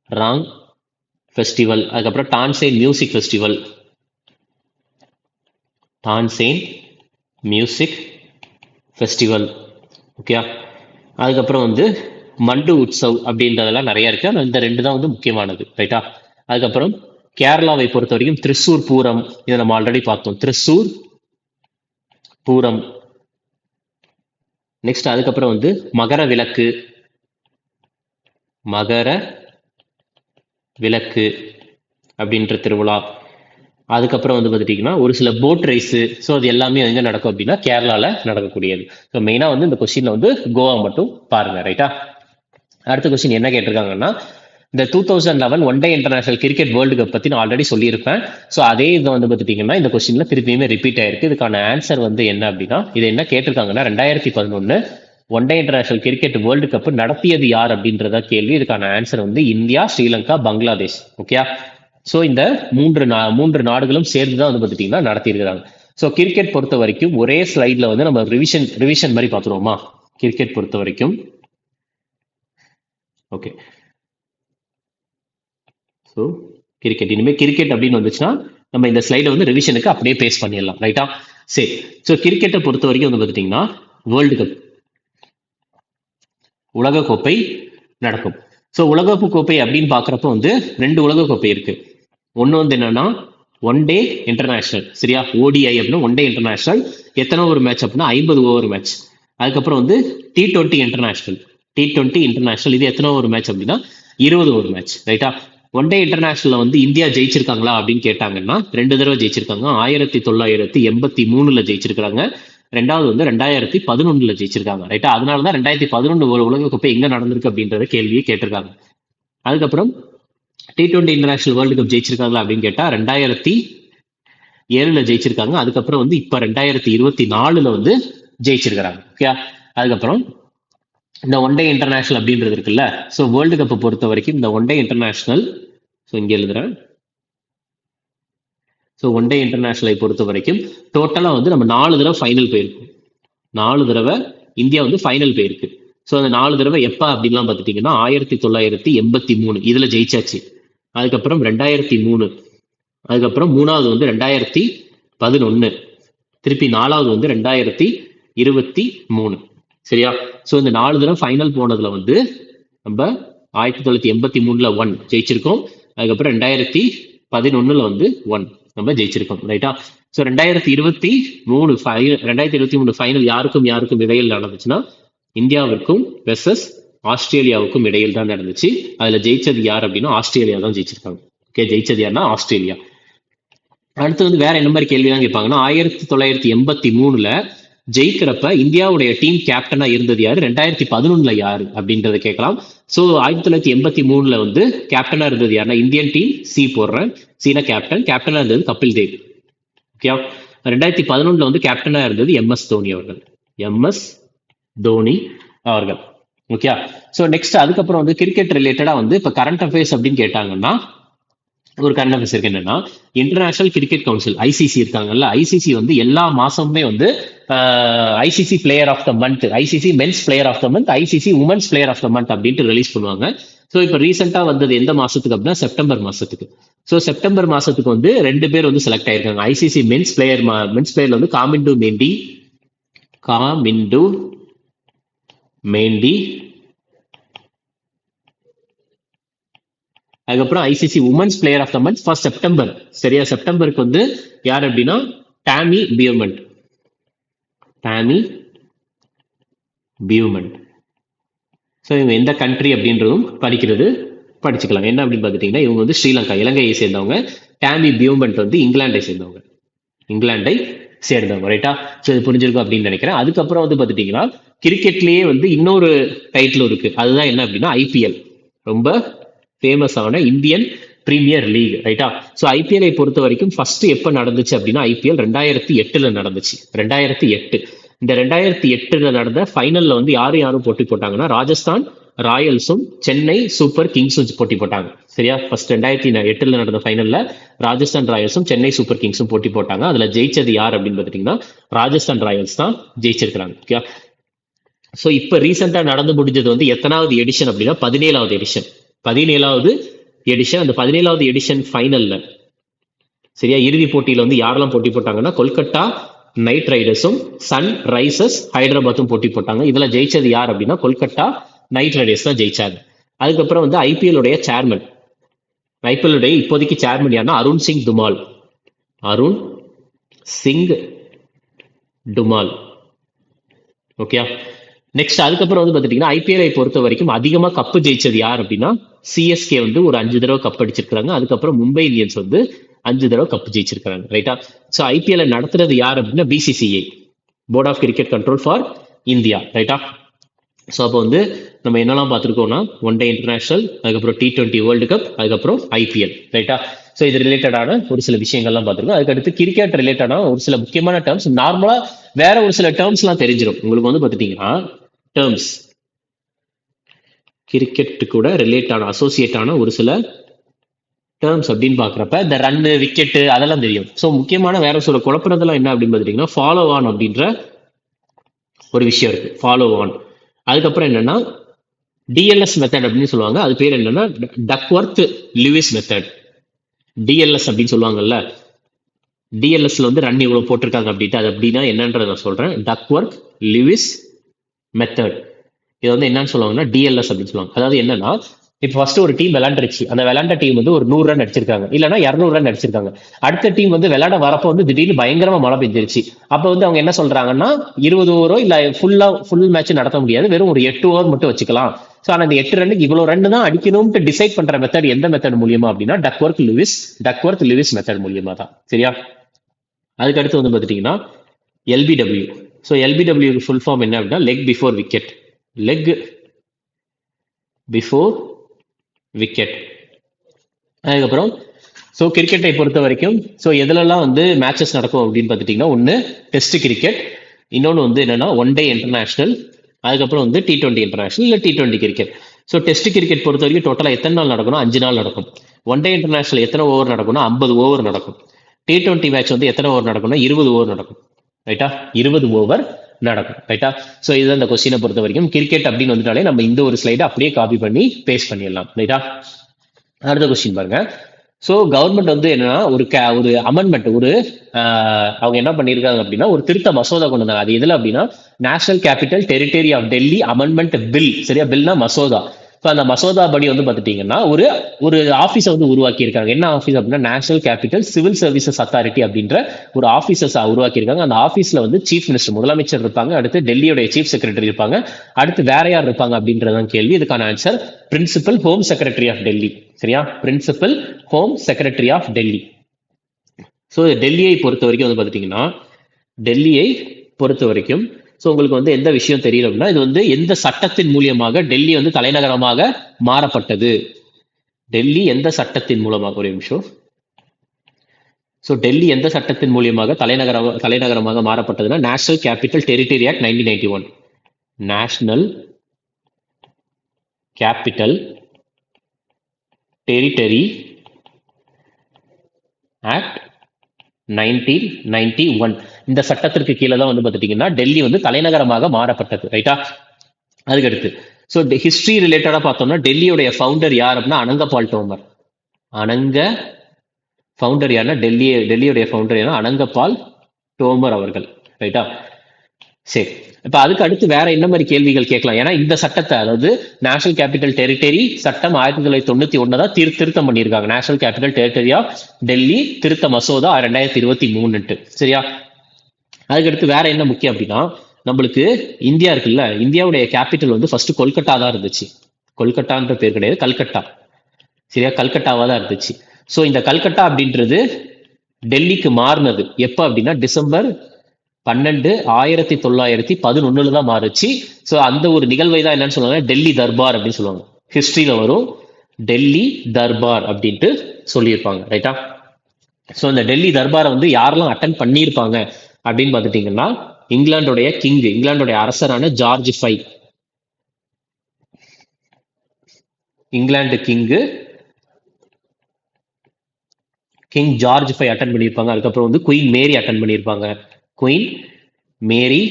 ராங் ஃபெஸ்டிவல். அதுக்கப்புறம் Tansen music festival, Tansen music festival. Okay. அதுக்கப்புறம் வந்து மண்டு உற்சவ் அப்படின்றதெல்லாம் நிறைய இருக்கு. ஆனால் இந்த ரெண்டு தான் வந்து முக்கியமானது, ரைட்டா. அதுக்கப்புறம் கேரளாவை பொறுத்த வரைக்கும் திரிசூர் பூரம், இதை நம்ம ஆல்ரெடி பார்த்தோம், திரிசூர் பூரம். நெக்ஸ்ட் அதுக்கப்புறம் வந்து மகர விளக்கு, மகர விளக்கு அப்படின்ற திருவிழா. அதுக்கப்புறம் வந்து பார்த்துட்டிங்கன்னா ஒரு சில போட் ரைஸு. ஸோ அது எல்லாமே எங்கே நடக்கும் அப்படின்னா கேரளாவில் நடக்கக்கூடியது. ஸோ மெயினாக வந்து இந்த கொஸ்டினில் வந்து கோவா மட்டும் பாருங்க, ரைட்டா. அடுத்த கொஸ்டின் என்ன கேட்டிருக்காங்கன்னா இந்த 2011 one day international cricket world cup பற்றி நான் ஆல்ரெடி சொல்லியிருப்பேன். ஸோ அதே இதை வந்து பார்த்துட்டிங்கன்னா இந்த கொஸ்டினில் திருப்பியுமே ரிப்பீட் ஆயிருக்கு. இதுக்கான ஆன்சர் வந்து என்ன அப்படின்னா இது என்ன கேட்டிருக்காங்கன்னா 2011 one day international cricket world cup நடத்தியது யார் அப்படின்றத கேள்வி. இதுக்கான ஆன்சர் வந்து India, Sri Lanka, Bangladesh. Okay. So இந்த மூன்று நாடுகளும் சேர்ந்து தான் வந்து பார்த்துட்டிங்கன்னா நடத்தியிருக்கிறாங்க. ஸோ கிரிக்கெட் பொறுத்த வரைக்கும் ஒரே ஸ்லைடில் வந்து நம்ம ரிவிஷன் மாதிரி பார்த்துருவோமா கிரிக்கெட் பொறுத்த வரைக்கும். ஓகே. ஸோ கிரிக்கெட் இனிமேல் கிரிக்கெட் அப்படின்னு வந்துச்சுன்னா நம்ம இந்த ஸ்லைடை வந்து ரிவிஷனுக்கு அப்படியே பேஸ்ட் பண்ணிடலாம், ரைட்டா. சரி. ஸோ கிரிக்கெட்டை பொறுத்த வரைக்கும் வந்து பார்த்துட்டிங்கன்னா வேர்ல்டு கப், உலகக்கோப்பை நடக்கும். ஸோ உலகப்பு கோப்பை அப்படின்னு பார்க்குறப்ப வந்து 2 உலகக்கோப்பை இருக்கு. ஒன்று வந்து என்னன்னா ஒன் டே இன்டர்நேஷனல், சரியா, ஓடிஐ அப்படின்னா ஒன் டே இன்டர்நேஷனல். எத்தனை ஓவர் மேட்ச் அப்படின்னா 50 ஓவர் மேட்ச். அதுக்கப்புறம் வந்து T20 இன்டர்நேஷனல், இது எத்தனை ஓவர் மேட்ச் அப்படின்னா 20 ஓவர் மேட்ச், ரைட்டா. ஒன் டே இன்டர்நேஷனல்ல வந்து இந்தியா ஜெயிச்சிருக்காங்களா அப்படின்னு கேட்டாங்கன்னா 2 தடவை ஜெயிச்சிருக்காங்க. 1983 ஜெயிச்சிருக்காங்க. ரெண்டாவது வந்து 2011 ஜெயிச்சிருக்காங்க, ரைட்டா. அதனாலதான் 2011 ஒரு உலகக்கோப்பை எங்க நடந்திருக்கு அப்படின்றத கேள்வியை கேட்டிருக்காங்க. அதுக்கப்புறம் T20 இன்டர்நேஷனல் வேர்ல்டு கப் ஜெயிச்சிருக்காங்களா அப்படின்னு கேட்டா 2007 ஜெயிச்சிருக்காங்க. அதுக்கப்புறம் வந்து இப்ப 2024 வந்து ஜெயிச்சிருக்கிறாங்க. ஓகே. அதுக்கப்புறம் இந்த ஒன் டே இன்டர்நேஷனல் அப்படின்றது இருக்குல்ல. ஸோ வேர்ல்டு கப்பை பொறுத்த வரைக்கும் இந்த ஒன் டே இன்டர்நேஷனல், ஸோ இங்க எழுதுறேன். ஸோ ஒன் டே இன்டர்நேஷனலை பொறுத்த வரைக்கும் டோட்டலா வந்து நம்ம 4 தடவை ஃபைனல் போயிருக்கோம். 4 தடவை இந்தியா வந்து ஃபைனல் போயிருக்கு. ஸோ அந்த 4 தடவை எப்ப அப்படின்லாம் பார்த்துட்டீங்கன்னா 1983 இதுல ஜெயிச்சாச்சு. அதுக்கப்புறம் 2003, அதுக்கப்புறம் மூணாவது வந்து 2011, திருப்பி நாலாவது வந்து 2023, சரியா. ஸோ இந்த 4 தடவை ஃபைனல் போனதுல வந்து நம்ம 1983 1 ஜெயிச்சிருக்கோம். அதுக்கப்புறம் 2011 வந்து 1 நம்ம ஜெயிச்சிருக்கோம், ரைட்டா. ஸோ 2023 ஃபைனல் யாருக்கும் இடையில் நடந்துச்சுன்னா இந்தியாவிற்கும் வெர்சஸ் ஆஸ்திரேலியாவுக்கும் இடையில் தான் நடந்துச்சு. அதுல ஜெயிச்சது யார் அப்படின்னா ஆஸ்திரேலியா தான் ஜெயிச்சிருக்காங்க. ஓகே. ஜெயிச்சது யாருன்னா ஆஸ்திரேலியா. அடுத்து வந்து வேற என்ன மாதிரி கேள்வி தான் கேட்பாங்கன்னா 1983 ஜெயிக்கிறப்ப இந்தியாவுடைய டீம் கேப்டனா இருந்தது யாரு, 2011 யாரு அப்படின்றத கேட்கலாம். ஸோ 1983 வந்து கேப்டனா இருந்தது யாருன்னா இந்தியன் டீம், சி போடுறேன், சீனா கேப்டனா இருந்தது கபில் தேவ். ஓகே. 2011 வந்து கேப்டனா இருந்தது எம்எஸ் தோனி அவர்கள். ஓகே. ஸோ நெக்ஸ்ட் அதுக்கப்புறம் வந்து கிரிக்கெட் ரிலேட்டடா வந்து இப்போ கரண்ட் அஃபேர்ஸ் அப்படின்னு கேட்டாங்கன்னா ஒரு கரண்ட் அஃபேர்ஸ் இருக்கு. என்னன்னா இன்டர்நேஷனல் கிரிக்கெட் கவுன்சில் ஐசிசி இருக்காங்கல்ல, ஐசிசி வந்து எல்லா மாசமுமே வந்து ICC player of the month, ICC men's player of the month, ICC women's player of the month அப்படின்ட்டு ரிலீஸ் பண்ணுவாங்க. ஸோ இப்போ ரீசெண்டா வந்தது எந்த மாசத்துக்கு அப்படின்னா செப்டம்பர் மாசத்துக்கு. ஸோ செப்டம்பர் மாசத்துக்கு வந்து 2 பேர் வந்து செலக்ட் ஆயிருக்காங்க. ஐசிசி மென்ஸ் பிளேயர்ல வந்து காமிண்டு மேண்டி, அதுக்கப்புறம் ICC women's player of the month for September, சரியா. செப்டம்பருக்கு வந்து யார் அப்படின்னா டாமி பியூமண்ட். ஸோ இவங்க எந்த கண்ட்ரி அப்படின்றதும் படிச்சுக்கலாம். என்ன அப்படின்னு பார்த்துட்டீங்கன்னா இவங்க வந்து ஸ்ரீலங்கா, இலங்கையை சேர்ந்தவங்க. டாமி பியூமண்ட் வந்து இங்கிலாண்டை சேர்ந்தவங்க, ரைட்டா. ஸோ இது புரிஞ்சிருக்கும் அப்படின்னு நினைக்கிறேன். அதுக்கப்புறம் வந்து பார்த்துட்டீங்கன்னா கிரிக்கெட்லயே வந்து இன்னொரு டைட்டில் இருக்கு. அதுதான் என்ன அப்படின்னா ஐபிஎல், ரொம்ப ஃபேமஸான இந்தியன் பிரீமியர் லீக், ரைட்டா? ஸோ ஐபிஎல்ஐ பொறுத்த வரைக்கும் ஃபர்ஸ்ட் எப்போ நடந்துச்சு அப்படின்னா ஐபிஎல் 2008 நடந்துச்சு. 2008. இந்த 2008 நடந்த ஃபைனல்ல வந்து யாரும் போட்டி போட்டாங்கன்னா ராஜஸ்தான் ராயல்ஸும் சென்னை சூப்பர் கிங்ஸும் போட்டி போட்டாங்க. சரியா? ஃபர்ஸ்ட் 2008 நடந்த ஃபைனல்ல ராஜஸ்தான் ராயல்ஸும் சென்னை சூப்பர் கிங்ஸும் போட்டி போட்டாங்க. அதுல ஜெயிச்சது யார் அப்படின்னு பாத்தீங்கன்னா ராஜஸ்தான் ராயல்ஸ் தான் ஜெயிச்சிருக்காங்க. ஓகே. ஸோ இப்போ ரீசெண்டா நடந்து முடிஞ்சது வந்து எத்தனாவது எடிஷன் அப்படின்னா 17வது எடிஷன். 17வது எடிஷன். அந்த 17வது எடிஷன் ஃபைனல்ல சரியா இறுதி போட்டியில வந்து யாரெல்லாம் போட்டி போட்டாங்கன்னா கொல்கத்தா நைட் ரைடர்ஸும் சன் ரைசர்ஸ் ஹைதராபாத்தும் போட்டி போட்டாங்க. இதுல ஜெயிச்சது யார் அப்படின்னா கொல்கத்தா நைட் ரைடர்ஸ் தான் ஜெயிச்சாங்க. அதுக்கப்புறம் வந்து ஐபிஎல் உடைய சேர்மன், ஐபிஎல் உடைய இப்போதைக்கு சேர்மன் யாருன்னா அருண் சிங் டுமால். அருண் சிங் டுமால். ஓகே. நெக்ஸ்ட் அதுக்கப்புறம் வந்து பாத்துட்டீங்கன்னா ஐபிஎல்ஐ பொறுத்த வரைக்கும் அதிகமா கப்பு ஜெயிச்சது யார் அப்படின்னா சிஎஸ்கே வந்து ஒரு 5 தடவை கப் அடிச்சிருக்காங்க. அதுக்கப்புறம் மும்பை இந்தியன்ஸ் வந்து 5 தடவை கப் ஜெயிச்சிருக்காங்க. ரைட்டா? ஸோ ஐபிஎல் நடத்துறது யார் அப்படின்னா BCCI, board of cricket control for India. ரைட்டா? ஸோ அப்போ வந்து நம்ம என்னெல்லாம் பார்த்துருக்கோம்னா ஒன் டே இன்டர்நேஷனல், அதுக்கப்புறம் T20 வேர்ல்டு கப், அதுக்கப்புறம் ஐபிஎல். ரைட்டா? ஸோ இது ரிலேட்டடான ஒரு சில விஷயங்கள்லாம் பார்த்துருக்கோம். அதுக்கடுத்து கிரிக்கெட் ரிலேட்டடான ஒரு சில முக்கியமான டேர்ம்ஸ், நார்மலா வேற ஒரு சில டேர்ம்ஸ்லாம் தெரிஞ்சிடும் உங்களுக்கு வந்து பார்த்துட்டீங்கன்னா. டேர்ம்ஸ் கிரிக்கெட் கூட ரிலேட் ஆன அசோசியேட் ஆன ஒரு சில டேர்ம்ஸ் அப்படின்னு பாக்குறப்ப இந்த ரன்னு விக்கெட்டு அதெல்லாம் தெரியும். ஸோ முக்கியமான வேற சில குழப்பறதெல்லாம் என்ன அப்படின்னு பாத்தீங்கன்னா ஃபாலோ ஆன் அப்படின்ற ஒரு விஷயம் இருக்கு. Follow on. அதுக்கப்புறம் என்னன்னா டிஎல்எஸ் மெத்தட் அப்படின்னு சொல்லுவாங்க. அது பேர் என்னன்னா டக்வர்த் லூயிஸ் மெத்தட். டிஎல்எஸ் அப்படின்னு சொல்லுவாங்கல்ல. டிஎல்எஸ்ல வந்து ரன் இவ்வளவு போட்டிருக்காங்க அப்படின்ட்டு அது அப்படின்னா என்னன்றத நான் சொல்றேன். Duckworth Lewis method. இது வந்து என்னன்னு சொல்லுவாங்கன்னா டிஎல்எஸ் அப்படின்னு சொல்லுவாங்க. அதாவது என்னன்னா இப்போ ஃபர்ஸ்ட் ஒரு டீம் விளையாண்டுருச்சு. அந்த விளையாண்ட டீம் வந்து ஒரு 100 ரன் அடிச்சிருக்காங்க, இல்லைன்னா 200 ரன் அடிச்சிருக்காங்க. அடுத்த டீம் வந்து விளையாட வரப்போ வந்து திடீர்னு பயங்கரமா மழை பெஞ்சிருச்சு. அப்போ வந்து அவங்க என்ன சொல்றாங்கன்னா 20 ஓவரோ இல்ல ஃபுல் மேட்ச் நடத்த முடியாது, வெறும் ஒரு 8 ஓவர் மட்டும் வச்சுக்கலாம். ஸோ ஆனால் இந்த 8 ரன்னுக்கு இவ்வளவு ரன் தான் அடிக்கணும்னு டிசைட் பண்ற மெத்தட் எந்த மெத்தட் மூலியமா அப்படின்னா டக்வர்த் லூயிஸ் மெத்தட் மூலியமா தான். சரியா? அதுக்கு அடுத்து வந்து பாத்துட்டீங்கன்னா LBW. So LBW full form என்ன அப்படின்னா leg before wicket. Leg before wicket. அதுக்கப்புறம் ஸோ கிரிக்கெட்டை பொறுத்த வரைக்கும் ஸோ எதுலலாம் வந்து மேட்சஸ் நடக்கும் அப்படின்னு பார்த்துட்டிங்கன்னா ஒன்று டெஸ்ட் கிரிக்கெட், இன்னொன்று வந்து என்னன்னா ஒன் டே இன்டர்நேஷனல், அதுக்கப்புறம் வந்து T20 இன்டர்நேஷனல் இல்லை T20 cricket. So test cricket பொறுத்த வரைக்கும் டோட்டலாக எத்தனை நாள் நடக்கணும்? 5 நாள் நடக்கும். ஒன் டே இன்டர்நேஷனல் எத்தனை ஓவர் நடக்கும்னா 50 ஓவர் நடக்கும். T20 மேட்ச் வந்து எத்தனை ஓவர் நடக்கும்னா 20 ஓவர் நடக்கும். ரைட்டா? 20 ஓவர் நடக்கும். ரைட்டா? ஸோ இதுதான் இந்த கொஸ்டினை பொறுத்த வரைக்கும். கிரிக்கெட் அப்படின்னு வந்துட்டாலே நம்ம இந்த ஒரு ஸ்லைடை அப்படியே காப்பி பண்ணி பேஸ்ட் பண்ணிடலாம். ரைட்டா? அடுத்த கொஸ்டின் பாருங்க. ஸோ கவர்மெண்ட் வந்து என்னன்னா ஒரு அமெண்ட்மெண்ட் அவங்க என்ன பண்ணியிருக்காங்க அப்படின்னா ஒரு திருத்த மசோதா கொண்டு வந்தாங்க. அது எதுல அப்படின்னா national capital territory of Delhi amendment bill. சரியா? பில்னா மசோதா. ஸோ அந்த மசோதா படி வந்து பார்த்துட்டீங்கன்னா ஒரு ஆஃபீஸை வந்து உருவாக்கி இருக்காங்க. என்ன ஆஃபீஸ் அப்படின்னா national capital civil services authority அப்படின்ற ஒரு ஆஃபீஸஸ் உருவாக்கி இருக்காங்க. அந்த ஆஃபீஸ்ல வந்து சீஃப் மினிஸ்டர் முதலமைச்சர் இருப்பாங்க, அடுத்து டெல்லியோட சீஃப் செக்ரட்டரி இருப்பாங்க, அடுத்து வேற யார் இருப்பாங்க அப்படின்றதான் கேள்வி. இதுக்கான answer principal home secretary of Delhi. சரியா? Principal home secretary of Delhi. So டெல்லியை பொறுத்த வரைக்கும் வந்து பார்த்துட்டீங்கன்னா ஸோ உங்களுக்கு வந்து எந்த விஷயம் தெரியல அப்படின்னா இது வந்து எந்த சட்டத்தின் மூலியமாக டெல்லி வந்து தலைநகரமாக மாறப்பட்டது? டெல்லி எந்த சட்டத்தின் மூலமாக? ஒரு நிமிஷம். ஸோ டெல்லி எந்த சட்டத்தின் மூலியமாக தலைநகரமாக மாறப்பட்டதுன்னா national capital territory act 1991. National capital territory act 1991. இந்த சட்டத்திற்கு கீழே தான் வந்து பார்த்துட்டீங்கன்னா டெல்லி வந்து தலைநகரமாக மாறப்பட்டது. ரைட்டா? அதுக்கடுத்து ஸோ ஹிஸ்டரி ரிலேட்டடா பார்த்தோம்னா டெல்லியோடைய ஃபவுண்டர் யார் அப்படின்னா அனங்கபால் டோமர். ஃபவுண்டர் யாருன்னா டெல்லியோடைய ஃபவுண்டர் யாருன்னா அனங்கபால் டோமர் அவர்கள். ரைட்டா? சரி. இப்ப அதுக்கு அடுத்து வேற என்ன மாதிரி கேள்விகள் கேட்கலாம்? ஏன்னா இந்த சட்டத்தை, அதாவது நேஷனல் கேபிட்டல் டெரிட்டரி சட்டம் 1991 தான் திருத்தம் பண்ணியிருக்காங்க. National capital territory of Delhi திருத்த மசோதா 2023. சரியா? அதுக்கடுத்து வேற என்ன முக்கியம் அப்படின்னா நம்மளுக்கு இந்தியா இருக்குல்ல, இந்தியாவுடைய கேபிட்டல் வந்து ஃபர்ஸ்ட் கொல்கட்டா தான் இருந்துச்சு. கொல்கட்டான்ற பேர் கிடையாது, கல்கட்டா. சரியா? கல்கட்டாவா தான் இருந்துச்சு. ஸோ இந்த கல்கட்டா அப்படின்றது டெல்லிக்கு மாறினது எப்ப அப்படின்னா டிசம்பர் 12, 1911 தான் மாறுச்சு. ஸோ அந்த ஒரு நிகழ்வை தான் என்னன்னு சொல்லுவாங்க டெல்லி தர்பார் அப்படின்னு சொல்லுவாங்க. ஹிஸ்டரியில வரும் டெல்லி தர்பார் அப்படின்ட்டு சொல்லியிருப்பாங்க. ரைட்டா? ஸோ இந்த டெல்லி தர்பாரை வந்து யாரெல்லாம் அட்டன் பண்ணியிருப்பாங்க அப்படின்னு பார்த்துட்டீங்கன்னா, இங்கிலாந்துடைய கிங், இங்கிலாந்துடைய அரசரான George V, England king George V attend பண்ணியிருப்பாங்க. அதுக்கப்புறம் வந்து குயின் மேரி அட்டன் பண்ணியிருப்பாங்க. குயின் மேரி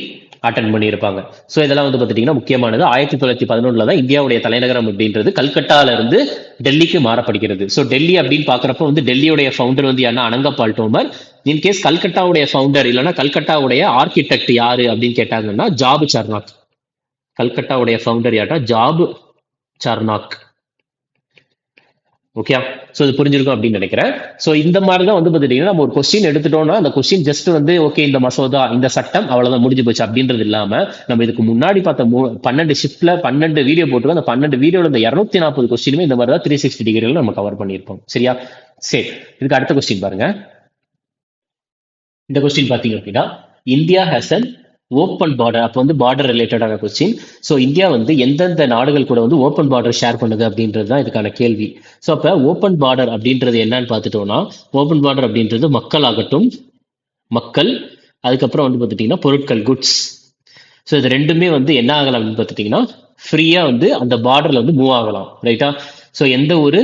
அட்டன் பண்ணியிருப்பாங்க. ஸோ இதெல்லாம் வந்து பார்த்துட்டீங்கன்னா முக்கியமானது. 1911 தான் இந்தியாவுடைய தலைநகரம் அப்படின்றது கல்கட்டால இருந்து டெல்லிக்கு மாறப்படுகிறது. ஸோ டெல்லி அப்படின்னு பார்க்குறப்ப வந்து டெல்லியுடைய ஃபவுண்டர் வந்து யாருன்னா அனங்கபால் டோமர். இன்கேஸ் கல்கட்டாவுடைய ஃபவுண்டர் இல்லைன்னா கல்கட்டாவுடைய ஆர்கிடெக்ட் யாரு அப்படின்னு கேட்டாங்கன்னா ஜாபு சர்னாக். கல்கட்டாவுடைய ஃபவுண்டர் யார்டா? Job Charnock. ஓகே, ஸோ இது புரிஞ்சிருக்கும் அப்படின்னு நினைக்கிறேன். ஸோ இந்த மாதிரி தான் வந்து பார்த்துட்டீங்கன்னா நம்ம ஒரு கொஸ்டின் எடுத்துட்டோம்னா அந்த கொஸ்டின் ஜஸ்ட் வந்து ஓகே இந்த மசோதா இந்த சட்டம் அவ்வளோதான் முடிஞ்சு போச்சு அப்படின்றது இல்லாம நம்ம இதுக்கு முன்னாடி பார்த்த 12 ஷிஃப்ட்ல 12 வீடியோ போட்டு அந்த 12 வீடியோல இந்த 240 கொஸ்டினுமே இந்த மாதிரி தான் 360 டிகிரியில் நம்ம கவர் பண்ணியிருப்போம். சரியா? சரி, இதுக்கு அடுத்த கொஸ்டின் பாருங்க. இந்த கொஸ்டின் பார்த்தீங்க அப்படின்னா, India has an open border. அப்போ வந்து பார்டர் ரிலேட்டடான கொஸ்டின். ஸோ இந்தியா வந்து எந்தெந்த நாடுகள் கூட வந்து ஓப்பன் பார்டர் ஷேர் பண்ணுது அப்படின்றது தான் இதுக்கான கேள்வி. ஸோ அப்போ ஓப்பன் பார்டர் அப்படின்றது என்னன்னு பார்த்துட்டோம்னா, ஓப்பன் பார்டர் அப்படின்றது மக்கள் ஆகட்டும், மக்கள், அதுக்கப்புறம் வந்து பார்த்துட்டிங்கன்னா பொருட்கள், குட்ஸ். ஸோ இது ரெண்டுமே வந்து என்ன ஆகலாம் அப்படின்னு பார்த்துட்டிங்கன்னா ஃப்ரீயாக வந்து அந்த பார்டரில் வந்து மூவ் ஆகலாம். ரைட்டா? ஸோ எந்த ஒரு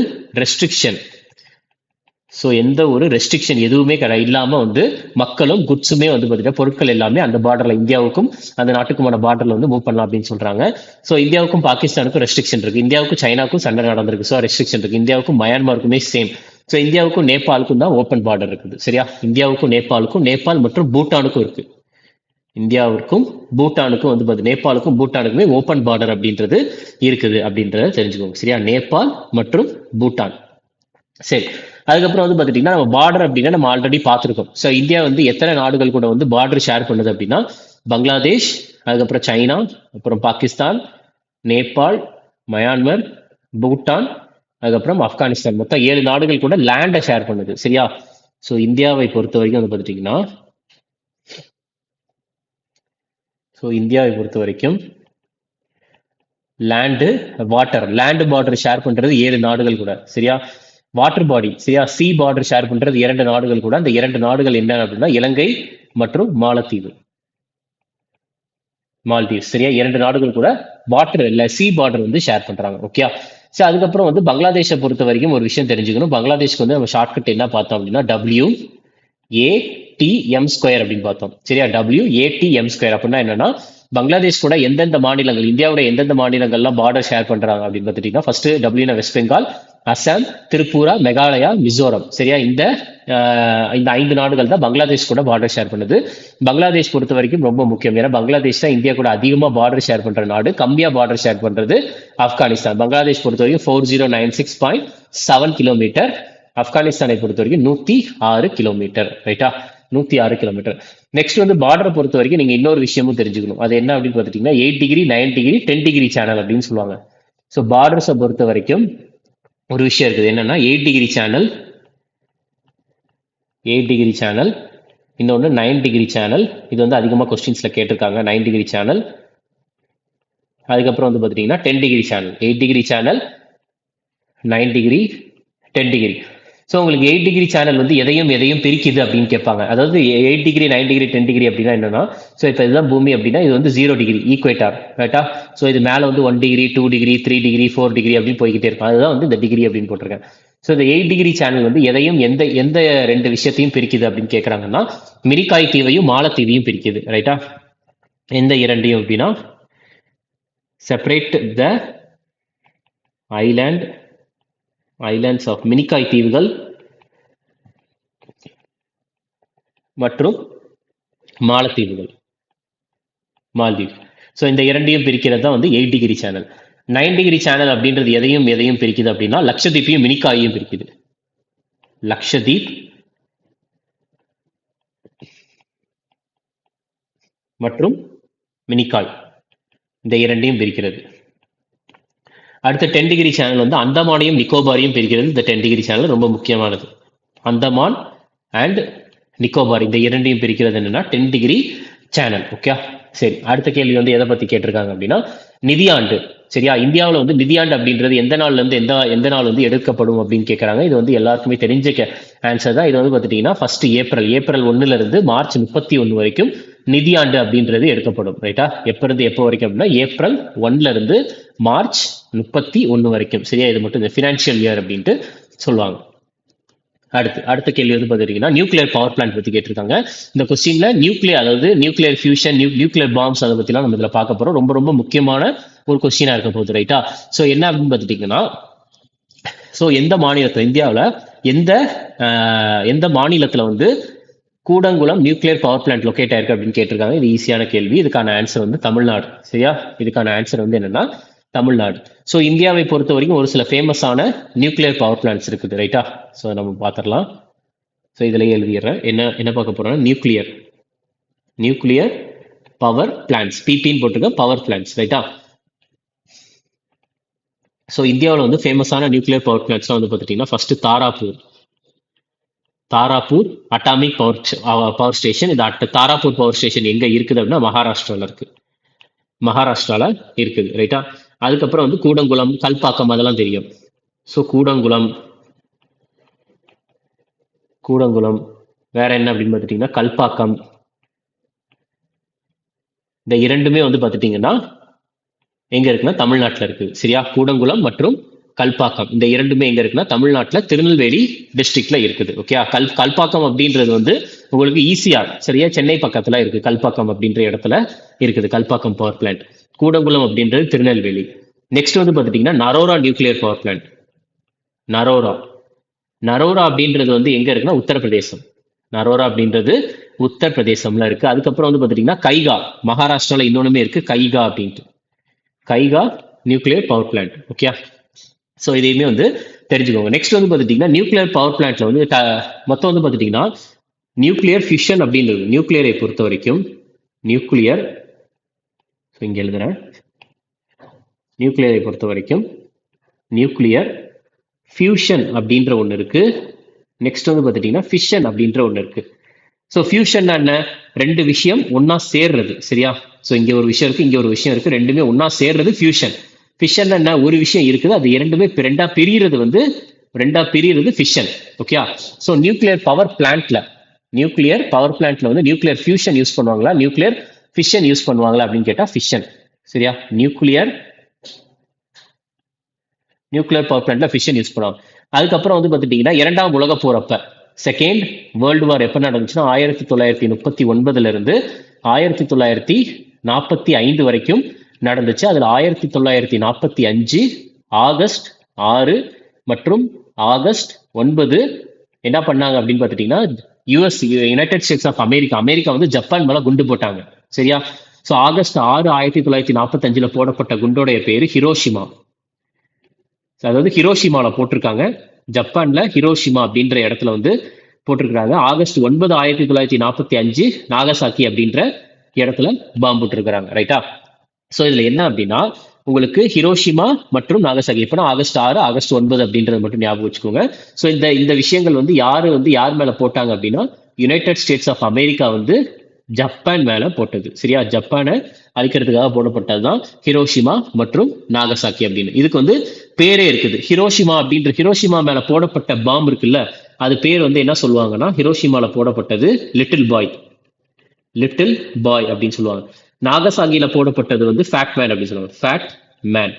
ரெஸ்ட்ரிக்ஷன் எதுவுமே இல்லாம வந்து மக்களும் குட்ஸுமே வந்து பார்த்தீங்கன்னா பொருட்கள் எல்லாமே அந்த பார்டர்ல இந்தியாவுக்கும் அந்த நாட்டுக்குமான பார்டர்ல வந்து மூவ் பண்ணலாம் அப்படின்னு சொல்றாங்க. ஸோ இந்தியாவுக்கும் பாகிஸ்தானுக்கும் ரெஸ்ட்ரிக்ஷன் இருக்கு, இந்தியாவுக்கும் சைனாக்கும் சண்டை நடந்திருக்கு, ஸோ ரெஸ்ட்ரிக்ஷன் இருக்கு, இந்தியாவுக்கும் மயான்மாருக்குமே சேம். ஸோ இந்தியாவுக்கும் நேபாளுக்கும் தான் ஓப்பன் பார்டர் இருக்குது. சரியா? இந்தியாவுக்கும் நேபாளுக்கும், நேபாள் மற்றும் பூட்டானுக்கும் இருக்கு. இந்தியாவுக்கும் பூட்டானுக்கும் வந்து நேபாளுக்கும் பூட்டானுக்குமே ஓப்பன் பார்டர் அப்படின்றது இருக்குது அப்படின்றத தெரிஞ்சுக்கோங்க. சரியா? நேபாள் மற்றும் பூட்டான். சரி, அதுக்கப்புறம் வந்து பார்த்துட்டிங்கன்னா நம்ம பார்டர் அப்படின்னா நம்ம ஆல்ரெடி பார்த்துருக்கோம். ஸோ இந்தியா வந்து எத்தனை நாடுகள் கூட வந்து பார்டர் ஷேர் பண்ணுது அப்படின்னா பங்களாதேஷ், அதுக்கப்புறம் சைனா, அப்புறம் பாகிஸ்தான், நேபாள், மயான்மர், பூட்டான், அதுக்கப்புறம் ஆப்கானிஸ்தான், மொத்தம் 7 நாடுகள் கூட லேண்டை ஷேர் பண்ணுது. சரியா? ஸோ இந்தியாவை பொறுத்த வரைக்கும் வந்து பார்த்துட்டிங்கன்னா லேண்டு பார்டர் ஷேர் பண்றது 7 நாடுகள் கூட. சரியா? வாட்டர் பாடி, சரியா, சி பார்டர் ஷேர் பண்றது 2 நாடுகள் கூட. அந்த 2 நாடுகள் என்ன அப்படின்னா இலங்கை மற்றும் மால்தீவ்ஸ். சரியா? 2 நாடுகள் கூட வாட்டர் இல்ல சி பார்டர் வந்து ஷேர் பண்றாங்க. ஓகே, சரி. அதுக்கப்புறம் வந்து பங்களாதேஷை பொறுத்த வரைக்கும் ஒரு விஷயம் தெரிஞ்சுக்கணும். பங்களாதேஷ்க்கு வந்து நம்ம ஷார்ட்கட் என்ன பார்த்தோம் அப்படின்னா WATM² அப்படின்னு பார்த்தோம். சரியா? WATM² அப்படின்னா என்னன்னா பங்களாதேஷ் கூட எந்தெந்த மாநிலங்கள், இந்தியாவோட எந்தெந்த மாநிலங்கள்லாம் பார்டர் ஷேர் பண்றாங்க அப்படின்னு பார்த்துட்டீங்கன்னா ஃபர்ஸ்ட் டபிள்யூனா வெஸ்ட் பெங்கால், அசாம், திரிபுரா, மெகாலயா, மிசோரம். சரியா? இந்த 5 நாடுகள் தான் பங்களாதேஷ் கூட பார்டர் ஷேர் பண்ணுது. பங்களாதேஷ் பொறுத்த வரைக்கும் ரொம்ப முக்கியம். ஏன்னா பங்களாதேஷ் தான் இந்தியா கூட அதிகமா பார்டர் ஷேர் பண்ற நாடு. கம்மியா பார்டர் ஷேர் பண்றது ஆப்கானிஸ்தான். பங்களாதேஷ் பொறுத்த வரைக்கும் 4096.7 கிலோமீட்டர், ஆப்கானிஸ்தானை பொறுத்த வரைக்கும் 106 கிலோமீட்டர். ரைட்டா? 106 கிலோமீட்டர். நெக்ஸ்ட் வந்து பார்டரை பொறுத்த வரைக்கும் நீங்க இன்னொரு விஷயமும் தெரிஞ்சுக்கணும். அது என்ன அப்படின்னு பார்த்துட்டீங்கன்னா 8 டிகிரி, 9 டிகிரி, 10 டிகிரி சேனல் அப்படின்னு சொல்லுவாங்க. ஸோ பார்டர்ஸை பொறுத்த வரைக்கும் ஒரு விஷயம் இருக்குது. என்னன்னா 8 டிகிரி சேனல், இன்னொன்று 9 டிகிரி சேனல். இது வந்து அதிகமாக கொஸ்டின்ஸ்ல கேட்டிருக்காங்க. 9 டிகிரி சேனல். அதுக்கப்புறம் வந்து பார்த்துட்டீங்கன்னா 10 degree channel. 8 degree channel, 9 degree, 10 degree. So உங்களுக்கு 8 டிகிரி சேனல் வந்து எதையும் பிரிக்குது அப்படின்னு கேட்பாங்க. அதாவது 8 டிகிரி, 9 டிகிரி, 10 டிகிரி அப்படின்னா என்னன்னா, ஸோ இப்போ இதுதான் பூமி அப்படின்னா இது வந்து 0 டிகிரி ஈக்குவேட்டார். ரைட்டா? ஸோ இது மேலே வந்து 1 டிகிரி, 2 டிகிரி, 3 டிகிரி, 4 டிகிரி அப்படின்னு போய்கிட்டே இருக்கும். அதுதான் வந்து இந்த டிகிரி அப்படின்னு போட்டிருக்கேன். ஸோ இந்த 8 டிகிரி சேனல் வந்து எந்த 2 விஷயத்தையும் பிரிக்குது அப்படின்னு கேட்குறாங்கன்னா மினிக்காய் தீவையும் மாலத்தீவையும் பிரிக்குது. ரைட்டா? எந்த 2ஐயும் அப்படின்னா separate the islands of Minicoy தீவுகள் மற்றும் மாலத்தீவுகள், மால்தீவ். ஸோ இந்த 2ஐயும் பிரிக்கிறது தான் வந்து 8 டிகிரி சேனல். 9 டிகிரி சேனல் அப்படின்றது எதையும் பிரிக்குது அப்படின்னா லட்சத்தீப்பையும் மினிக்காயையும் பிரிக்குது. லட்சத்தீப் மற்றும் மினிக்காய் இந்த 2ஐயும் பிரிக்கிறது. அடுத்த 10 டிகிரி சேனல் வந்து அந்தமானையும் நிக்கோபாரையும் பிரிக்கிறது. இந்த 10 டிகிரி சேனல் ரொம்ப முக்கியமானது. அந்தமான் அண்ட் நிக்கோபார் இந்த 2ஐயும் பிரிக்கிறது என்னன்னா 10 டிகிரி சேனல். ஓகே, சரி. அடுத்த கேள்வி வந்து எதை பத்தி கேட்டிருக்காங்க அப்படின்னா நிதியாண்டு. சரியா, இந்தியாவில் வந்து நிதியாண்டு அப்படின்றது எந்த நாள்ல இருந்து எந்த நாள் வந்து எடுக்கப்படும் அப்படின்னு கேட்கறாங்க. இது வந்து எல்லாருக்குமே தெரிஞ்ச ஆன்சர் தான். இது வந்து பார்த்துட்டீங்கன்னா ஃபர்ஸ்ட் ஏப்ரல் 1 இருந்து மார்ச் 31 வரைக்கும் நிதியாண்டு அப்படின்றது எடுக்கப்படும். ரைட்டா, எப்ப இருந்து எப்போ வரைக்கும் அப்படின்னா ஏப்ரல் 1 இருந்து மார்ச் 31 வரைக்கும். சரியா, இது மட்டும் இந்த ஃபினான்ஷியல் இயர் அப்படின்ட்டு சொல்லுவாங்க. அடுத்த கேள்வி வந்து பாத்தீங்கன்னா நியூக்ளியர் பவர் பிளான்ட் பத்தி கேட்டிருக்காங்க. இந்த கொஸ்டின்ல நியூக்ளியர், அதாவது நியூக்ளியர் ஃபியூஷன், நியூக்ளியர் பாம்ஸ், அதை பத்திலாம் நம்ம இதுல பார்க்க போறோம். ரொம்ப ரொம்ப முக்கியமான ஒரு கொஸ்டினா இருக்க போகுது. ரைட்டா, சோ என்ன அப்படின்னு பாத்துட்டீங்கன்னா, சோ எந்த மாநிலத்துல, இந்தியாவில் எந்த மாநிலத்துல வந்து Kudankulam nuclear power plant locate ஆயிருக்கு அப்படின்னு கேட்டிருக்காங்க. இது ஈஸியான கேள்வி. இதுக்கான ஆன்சர் வந்து தமிழ்நாடு. சரியா, இதுக்கான ஆன்சர் வந்து என்னன்னா தமிழ்நாடு. ஸோ இந்தியாவை பொறுத்த வரைக்கும் ஒரு சில ஃபேமஸான நியூக்ளியர் பவர் பிளான்ட்ஸ் இருக்குது. ரைட்டா, ஸோ நம்ம பார்த்துடலாம். ஸோ இதில் எழுதிடுறேன். என்ன பார்க்க போறோம்னா நியூக்ளியர் பவர் பிளான்ட்ஸ், பிபின்னு போட்டுருக்க பவர் பிளான்ட்ஸ். ரைட்டா, ஸோ இந்தியாவில் வந்து ஃபேமஸான நியூக்ளியர் பவர் பிளான்ட்ஸ்லாம் வந்து பார்த்துட்டீங்கன்னா first Tarapur atomic power station. இந்த தாராப்பூர் பவர் ஸ்டேஷன் எங்க இருக்குது அப்படின்னா மகாராஷ்டிரால இருக்குது. ரைட்டா, அதுக்கப்புறம் வந்து கூடங்குளம், கல்பாக்கம், அதெல்லாம் தெரியும். ஸோ கூடங்குளம் வேற என்ன அப்படின்னு பார்த்துட்டீங்கன்னா கல்பாக்கம். இந்த இரண்டுமே வந்து பார்த்துட்டீங்கன்னா எங்க இருக்குன்னா தமிழ்நாட்டில் இருக்கு. சரியா, கூடங்குளம் மற்றும் கல்பாக்கம் இந்த இரண்டுமே எங்க இருக்குன்னா தமிழ்நாட்டில் திருநெல்வேலி டிஸ்ட்ரிக்ட்ல இருக்குது. ஓகே, கல்பாக்கம் அப்படின்றது வந்து உங்களுக்கு ஈசிஆர், சரியா, சென்னை பக்கத்துல இருக்கு. கல்பாக்கம் அப்படின்ற இடத்துல இருக்குது கல்பாக்கம் பவர் பிளான்ட். கூடங்குளம் அப்படின்றது திருநெல்வேலி. நெக்ஸ்ட் வந்து பார்த்துட்டீங்கன்னா Narora nuclear power plant. Narora அப்படின்றது வந்து எங்க இருக்குன்னா உத்தரப்பிரதேசம். நரோரா அப்படின்றது உத்தரப்பிரதேசம்ல இருக்கு. அதுக்கப்புறம் வந்து பார்த்துட்டீங்கன்னா கைகா, மகாராஷ்டிரால இன்னொன்னுமே இருக்கு, கைகா அப்படின்ட்டு. Kaiga nuclear power plant. Okay, so இதையுமே வந்து தெரிஞ்சுக்கோங்க. நெக்ஸ்ட் வந்து பார்த்துட்டீங்கன்னா நியூக்ளியர் பவர் பிளான்ட்ல வந்து மொத்தம் வந்து பார்த்துட்டீங்கன்னா நியூக்ளியர் ஃபிஷன் அப்படின்றது, நியூக்ளியரை பொறுத்த வரைக்கும் இங்க எழுதுறேன். நியூக்ளியரை பொறுத்த வரைக்கும் நியூக்ளியர் ஃபியூஷன் அப்படின்ற ஒன்று இருக்கு. நெக்ஸ்ட் வந்து பார்த்துட்டீங்கன்னா ஃபிஷன் அப்படின்ற ஒன்று இருக்கு. ஸோ ஃபியூஷன் என்ன, ரெண்டு விஷயம் ஒன்னா சேர்றது. சரியா, ஸோ இங்க ஒரு விஷயம் இருக்கு, இங்க ஒரு விஷயம் இருக்கு, ரெண்டுமே ஒன்னா சேர்றது ஃபியூஷன். ஃபிஷன் என்ன, ஒரு விஷயம் இருக்குது, அது இரண்டுமே ரெண்டா பிரிகிறது fission. Okay, so nuclear power பிளான்ட்ல வந்து நியூக்ளியர் ஃபியூஷன் யூஸ் பண்ணுவாங்களா, நியூக்ளியர் ஃபிஷன் யூஸ் பண்ணுவாங்களா அப்படின்னு கேட்டா ஃபிஷன். சரியா, நியூக்ளியர் பவர் பிளான்ட்ல ஃபிஷன் யூஸ் பண்ணுவாங்க. அதுக்கப்புறம் வந்து பார்த்துட்டீங்கன்னா இரண்டாம் உலக போர் அப்ப, செகண்ட் வேர்ல்டு வார் எப்ப நடந்துச்சுன்னா 1939 இருந்து 1945 வரைக்கும் நடந்துச்சு. அதுல 1945 ஆகஸ்ட் 6 மற்றும் ஆகஸ்ட் 9 என்ன பண்ணாங்க அப்படின்னு பார்த்துட்டீங்கன்னா யுனைடெட் ஸ்டேட்ஸ் ஆஃப் அமெரிக்கா வந்து ஜப்பான் மேல குண்டு போட்டாங்க. சரியா, ஸோ ஆகஸ்ட் 6 1945 போடப்பட்ட குண்டோடைய பேரு ஹிரோஷிமா. அதாவது ஹிரோஷிமால போட்டிருக்காங்க, ஜப்பான்ல ஹிரோஷிமா அப்படின்ற இடத்துல வந்து போட்டிருக்கிறாங்க. ஆகஸ்ட் 9 1945 நாகசாக்கி அப்படின்ற இடத்துல பாம்பு போட்டிருக்கிறாங்க. ரைட்டா, ஸோ இதுல என்ன அப்படின்னா உங்களுக்கு ஹிரோஷிமா மற்றும் நாகசாக்கி எப்படின்னா ஆகஸ்ட் 6 ஆகஸ்ட் 9 அப்படின்றது மட்டும் ஞாபகம் வச்சுக்கோங்க. ஸோ இந்த விஷயங்கள் வந்து யார் மேல போட்டாங்க அப்படின்னா யுனைடெட் ஸ்டேட்ஸ் ஆஃப் அமெரிக்கா வந்து ஜப்பான் மேல போட்டது. சரியா, ஜப்பானை அழிக்கிறதுக்காக போடப்பட்டதுதான் ஹிரோஷிமா மற்றும் நாகசாக்கி அப்படின்னு. இதுக்கு வந்து பேரே இருக்குது, ஹிரோஷிமா மேல போடப்பட்ட பாம்பு இருக்குல்ல, அது பேர் வந்து என்ன சொல்லுவாங்கன்னா ஹிரோஷிமால போடப்பட்டது லிட்டில் பாய் அப்படின்னு சொல்லுவாங்க. நாகசாகியில போடப்பட்டது வந்து ஃபேட் மேன் அப்படின்னு சொல்லுவாங்க, ஃபேட் மேன்.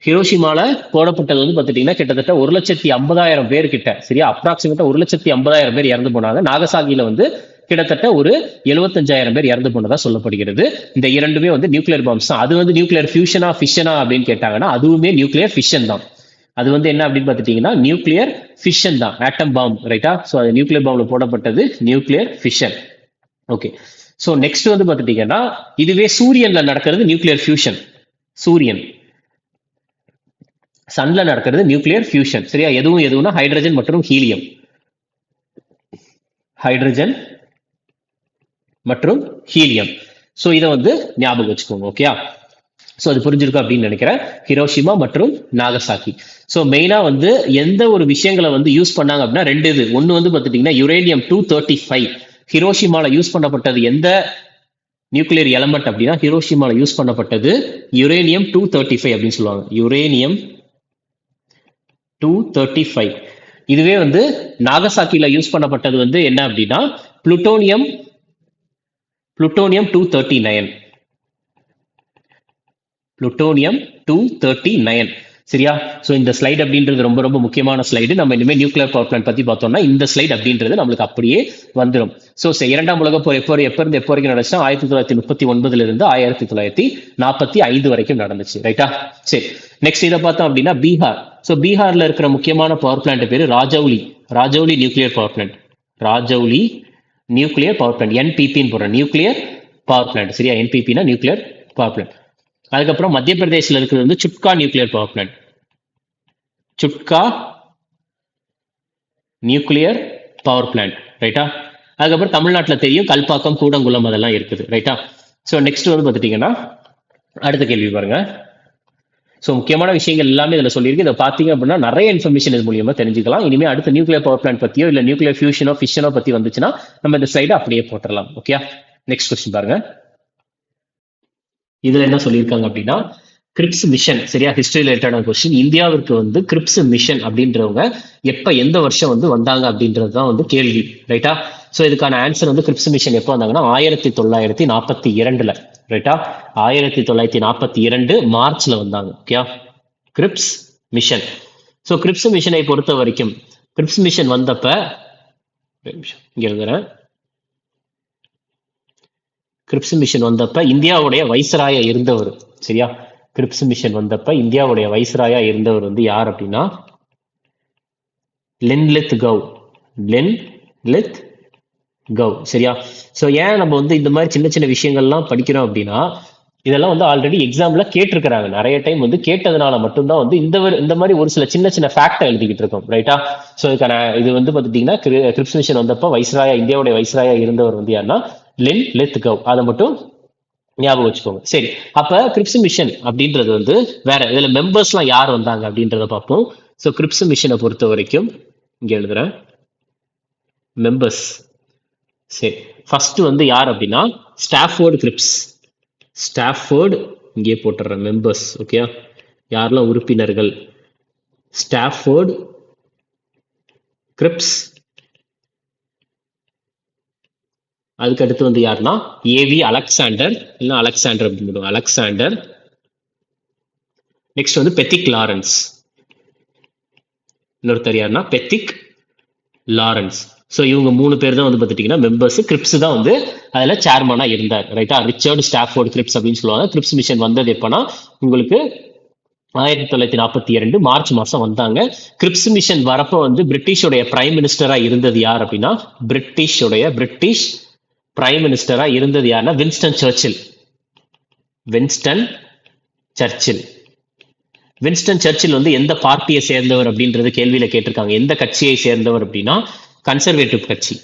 ஹிரோஷிமால போடப்பட்டது வந்து பார்த்துட்டீங்கன்னா கிட்டத்தட்ட 1,50,000 பேர் கிட்ட, சரியா, அப்ராக்சிமேட்டா 1,50,000 பேர் இறந்து போனாங்க. நாகசாகியில வந்து கிட்டத்தட்ட ஒரு 75,000 பேர் இறந்து போனதா சொல்லப்படுகிறது. இந்த இரண்டுமே வந்து நியூக்ளியர் பாம்ஸ் தான். அது வந்து நியூக்ளியர் ஃபியூஷனா ஃபிஷனா அப்படின்னு கேட்டாங்கன்னா அதுவுமே நியூக்ளியர் ஃபிஷன் தான். அது வந்து என்ன அப்படின்னு பார்த்துட்டீங்கன்னா நியூக்ளியர் ஃபிஷன் தான், ஆட்டம் பாம். ரைட்டா, ஸோ அது நியூக்ளியர் பாம்ல போடப்பட்டது nuclear fission. Okay, so next வந்து பார்த்துட்டீங்கன்னா இதுவே சூரியன்ல நடக்கிறது நியூக்ளியர் ஃபியூஷன். சூரியன் சன்ல நடக்கிறது நியூக்ளியர் ஃபியூஷன். சரியா, எதுவும்னா ஹைட்ரஜன் மற்றும் ஹீலியம். ஸோ இதை வந்து ஞாபகம் வச்சுக்கோங்க. ஓகேயா, ஸோ அது புரிஞ்சிருக்கும் அப்படின்னு நினைக்கிறேன். ஹிரோஷிமா மற்றும் நாகசாக்கி. ஸோ மெயினா வந்து எந்த ஒரு விஷயங்களை வந்து யூஸ் பண்ணாங்க அப்படின்னா ரெண்டு இது. ஒன்று வந்து பார்த்துட்டீங்கன்னா யுரேனியம் 235 ஹிரோஷிமால யூஸ் பண்ணப்பட்டது எந்த நியூக்ளியர் எலமெண்ட் அப்படின்னா ஹிரோஷிமால யூஸ் பண்ணப்பட்டது யுரேனியம் 235 அப்படின்னு சொல்லுவாங்க. யுரேனியம் 235. இதுவே வந்து நாகசாக்கில யூஸ் பண்ணப்பட்டது வந்து என்ன அப்படின்னா புளுட்டோனியம் 239. புளுட்டோனியம் 239. சரியா? ஸோ இந்த ஸ்லைட் அப்படின்றது ரொம்ப ரொம்ப முக்கியமான ஸ்லைடு. நம்ம இனிமேல் நியூக்ளியர் பவர் பிளான்ட் பத்தி பார்த்தோம்னா இந்த ஸ்லைட் அப்படின்றது நம்மளுக்கு அப்படியே வந்துடும். ஸோ இரண்டாம் உலக போர் எப்போ இருந்து எப்போ வரைக்கும் நடந்துச்சுன்னா 1939 இருந்து 1945 வரைக்கும் நடந்துச்சு. ரைட்டா? சரி, நெக்ஸ்ட் இதை பார்த்தோம் அப்படின்னா பீகார். ஸோ பீகார்ல இருக்கிற முக்கியமான பவர் பிளான்ட் பேரு Rajauli nuclear power plant. Rajauli nuclear power plant, என்பிபின்னு போடுறேன், நியூக்ளியர் பவர் பிளான்ட். சரியா? என்பிபினா நியூக்ளியர் பவர் பிளான்ட். அதுக்கப்புறம் மத்திய பிரதேசில் இருக்கிறது வந்து Chutka nuclear power plant. Chutka nuclear power plant. ரைட்டா? அதுக்கப்புறம் தமிழ்நாட்டில் தெரியும் கல்பாக்கம், கூடங்குளம் அதெல்லாம் இருக்குது. ரைட்டா? ஸோ நெக்ஸ்ட் வந்து பார்த்துட்டீங்கன்னா அடுத்த கேள்வி பாருங்க. ஸோ முக்கியமான விஷயங்கள் எல்லாமே இதில் சொல்லியிருக்கு. இதை பார்த்தீங்க அப்படின்னா நிறைய இன்ஃபர்மேஷன் இது மூலியமா தெரிஞ்சுக்கலாம். இனிமேல் அடுத்த நியூக்ளியர் பவர் பிளான்ட் பற்றியோ இல்லை நியூக்ளியர் ஃபியூஷனோ ஃபிஷனோ பற்றி வந்துச்சுன்னா நம்ம இந்த ஸ்லைடை அப்படியே போட்டுடலாம். ஓகே, நெக்ஸ்ட் கொஸ்டின் பாருங்க. இதுல என்ன சொல்லியிருக்காங்க அப்படின்னா கிரிப்ஸ் மிஷன். சரியா? ஹிஸ்டரி ரிலேட்டடான கொஸ்டின். இந்தியாவிற்கு வந்து கிரிப்ஸ் மிஷன் அப்படின்றவங்க எப்ப எந்த வருஷம் வந்து வந்தாங்க அப்படின்றது தான் வந்து கேள்வி. ரைட்டா? ஸோ இதுக்கான ஆன்சர் வந்து கிரிப்ஸ் மிஷன் எப்போ வந்தாங்கன்னா 1942. ரைட்டா? 1942 மார்ச்ல வந்தாங்க. Okay, Cripps mission. So Cripps மிஷனை பொறுத்த வரைக்கும் கிரிப்ஸ் மிஷன் வந்தப்ப இங்க எழுதுறேன். கிரிப்ஸ் மிஷன் வந்தப்ப இந்தியாவுடைய வைஸ்ராயா இருந்தவர். சரியா? கிரிப்ஸ் மிஷன் வந்தப்ப இந்தியாவுடைய வைஸ்ராயா இருந்தவர் வந்து யார் அப்படின்னா லென்லித் கவ். சரியா? ஸோ ஏன் நம்ம வந்து இந்த மாதிரி சின்ன சின்ன விஷயங்கள்லாம் படிக்கிறோம் அப்படின்னா இதெல்லாம் வந்து ஆல்ரெடி எக்ஸாம்ல கேட்டிருக்கிறாங்க. நிறைய டைம் வந்து கேட்டதுனால மட்டும்தான் வந்து இந்த மாதிரி ஒரு சில சின்ன சின்ன ஃபேக்டை எழுதிக்கிட்டு இருக்கோம். ரைட்டா? ஸோ இதுக்கான இது வந்து பார்த்துட்டீங்கன்னா கிரிப்ஸ் மிஷன் வந்தப்ப இந்தியாவுடைய வைஸ்ராயா இருந்தவர் வந்து யாருன்னா லென்லித் கவ். அதை மட்டும் ஞாபகம் வச்சுக்கோங்க. சரி, அப்ப கிரிப்ஸ் மிஷன் அப்படின்றது வந்து வேற இதுல மெம்பர்ஸ்லாம் யார் வந்தாங்க அப்படின்றத பார்ப்போம். ஸோ கிரிப்ஸ் மிஷனை பொறுத்த வரைக்கும் இங்க எழுதுறேன் மெம்பர்ஸ். சரி, ஃபர்ஸ்ட் வந்து யார் அப்படின்னா ஸ்டாஃபோர்டு இங்கே போட்டுறேன் மெம்பர்ஸ். ஓகே, யாரெல்லாம் உறுப்பினர்கள்? Stafford Cripps. அதுக்கு அடுத்து வந்து யாருன்னா ஏவி அலெக்சாண்டர், இல்லை அலெக்சாண்டர் அப்படின்னு அலெக்சாண்டர். நெக்ஸ்ட் வந்து பெத்திக் லாரன்ஸ். இன்னொருத்தர் யாருன்னா பெத்திக் லாரன்ஸ். ஸோ இவங்க 3 பேர் தான் வந்து பார்த்துட்டீங்கன்னா மெம்பர்ஸ். கிரிப்ஸ் தான் வந்து அதில் சேர்மனா இருந்தார். ரைட்டா? ரிச்சர்ட் ஸ்டாஃபோர்டு கிரிப்ஸ் அப்படின்னு சொல்லுவாங்க. கிரிப்ஸ் மிஷன் வந்தது எப்போனா உங்களுக்கு 1942 மார்ச் மாசம் வந்தாங்க. கிரிப்ஸ் மிஷன் வரப்போ வந்து பிரிட்டிஷோடைய பிரைம் மினிஸ்டரா இருந்தது யார் அப்படின்னா பிரிட்டிஷ் பிரைம் மினிஸ்டரா இருந்தது யாருன்னா வின்ஸ்டன் சர்ச்சில் வந்து எந்த பார்ட்டியை சேர்ந்தவர் அப்படின்றது கேள்வியில கேட்டிருக்காங்க. எந்த கட்சியை சேர்ந்தவர் அப்படின்னா கன்சர்வேட்டிவ் கட்சி.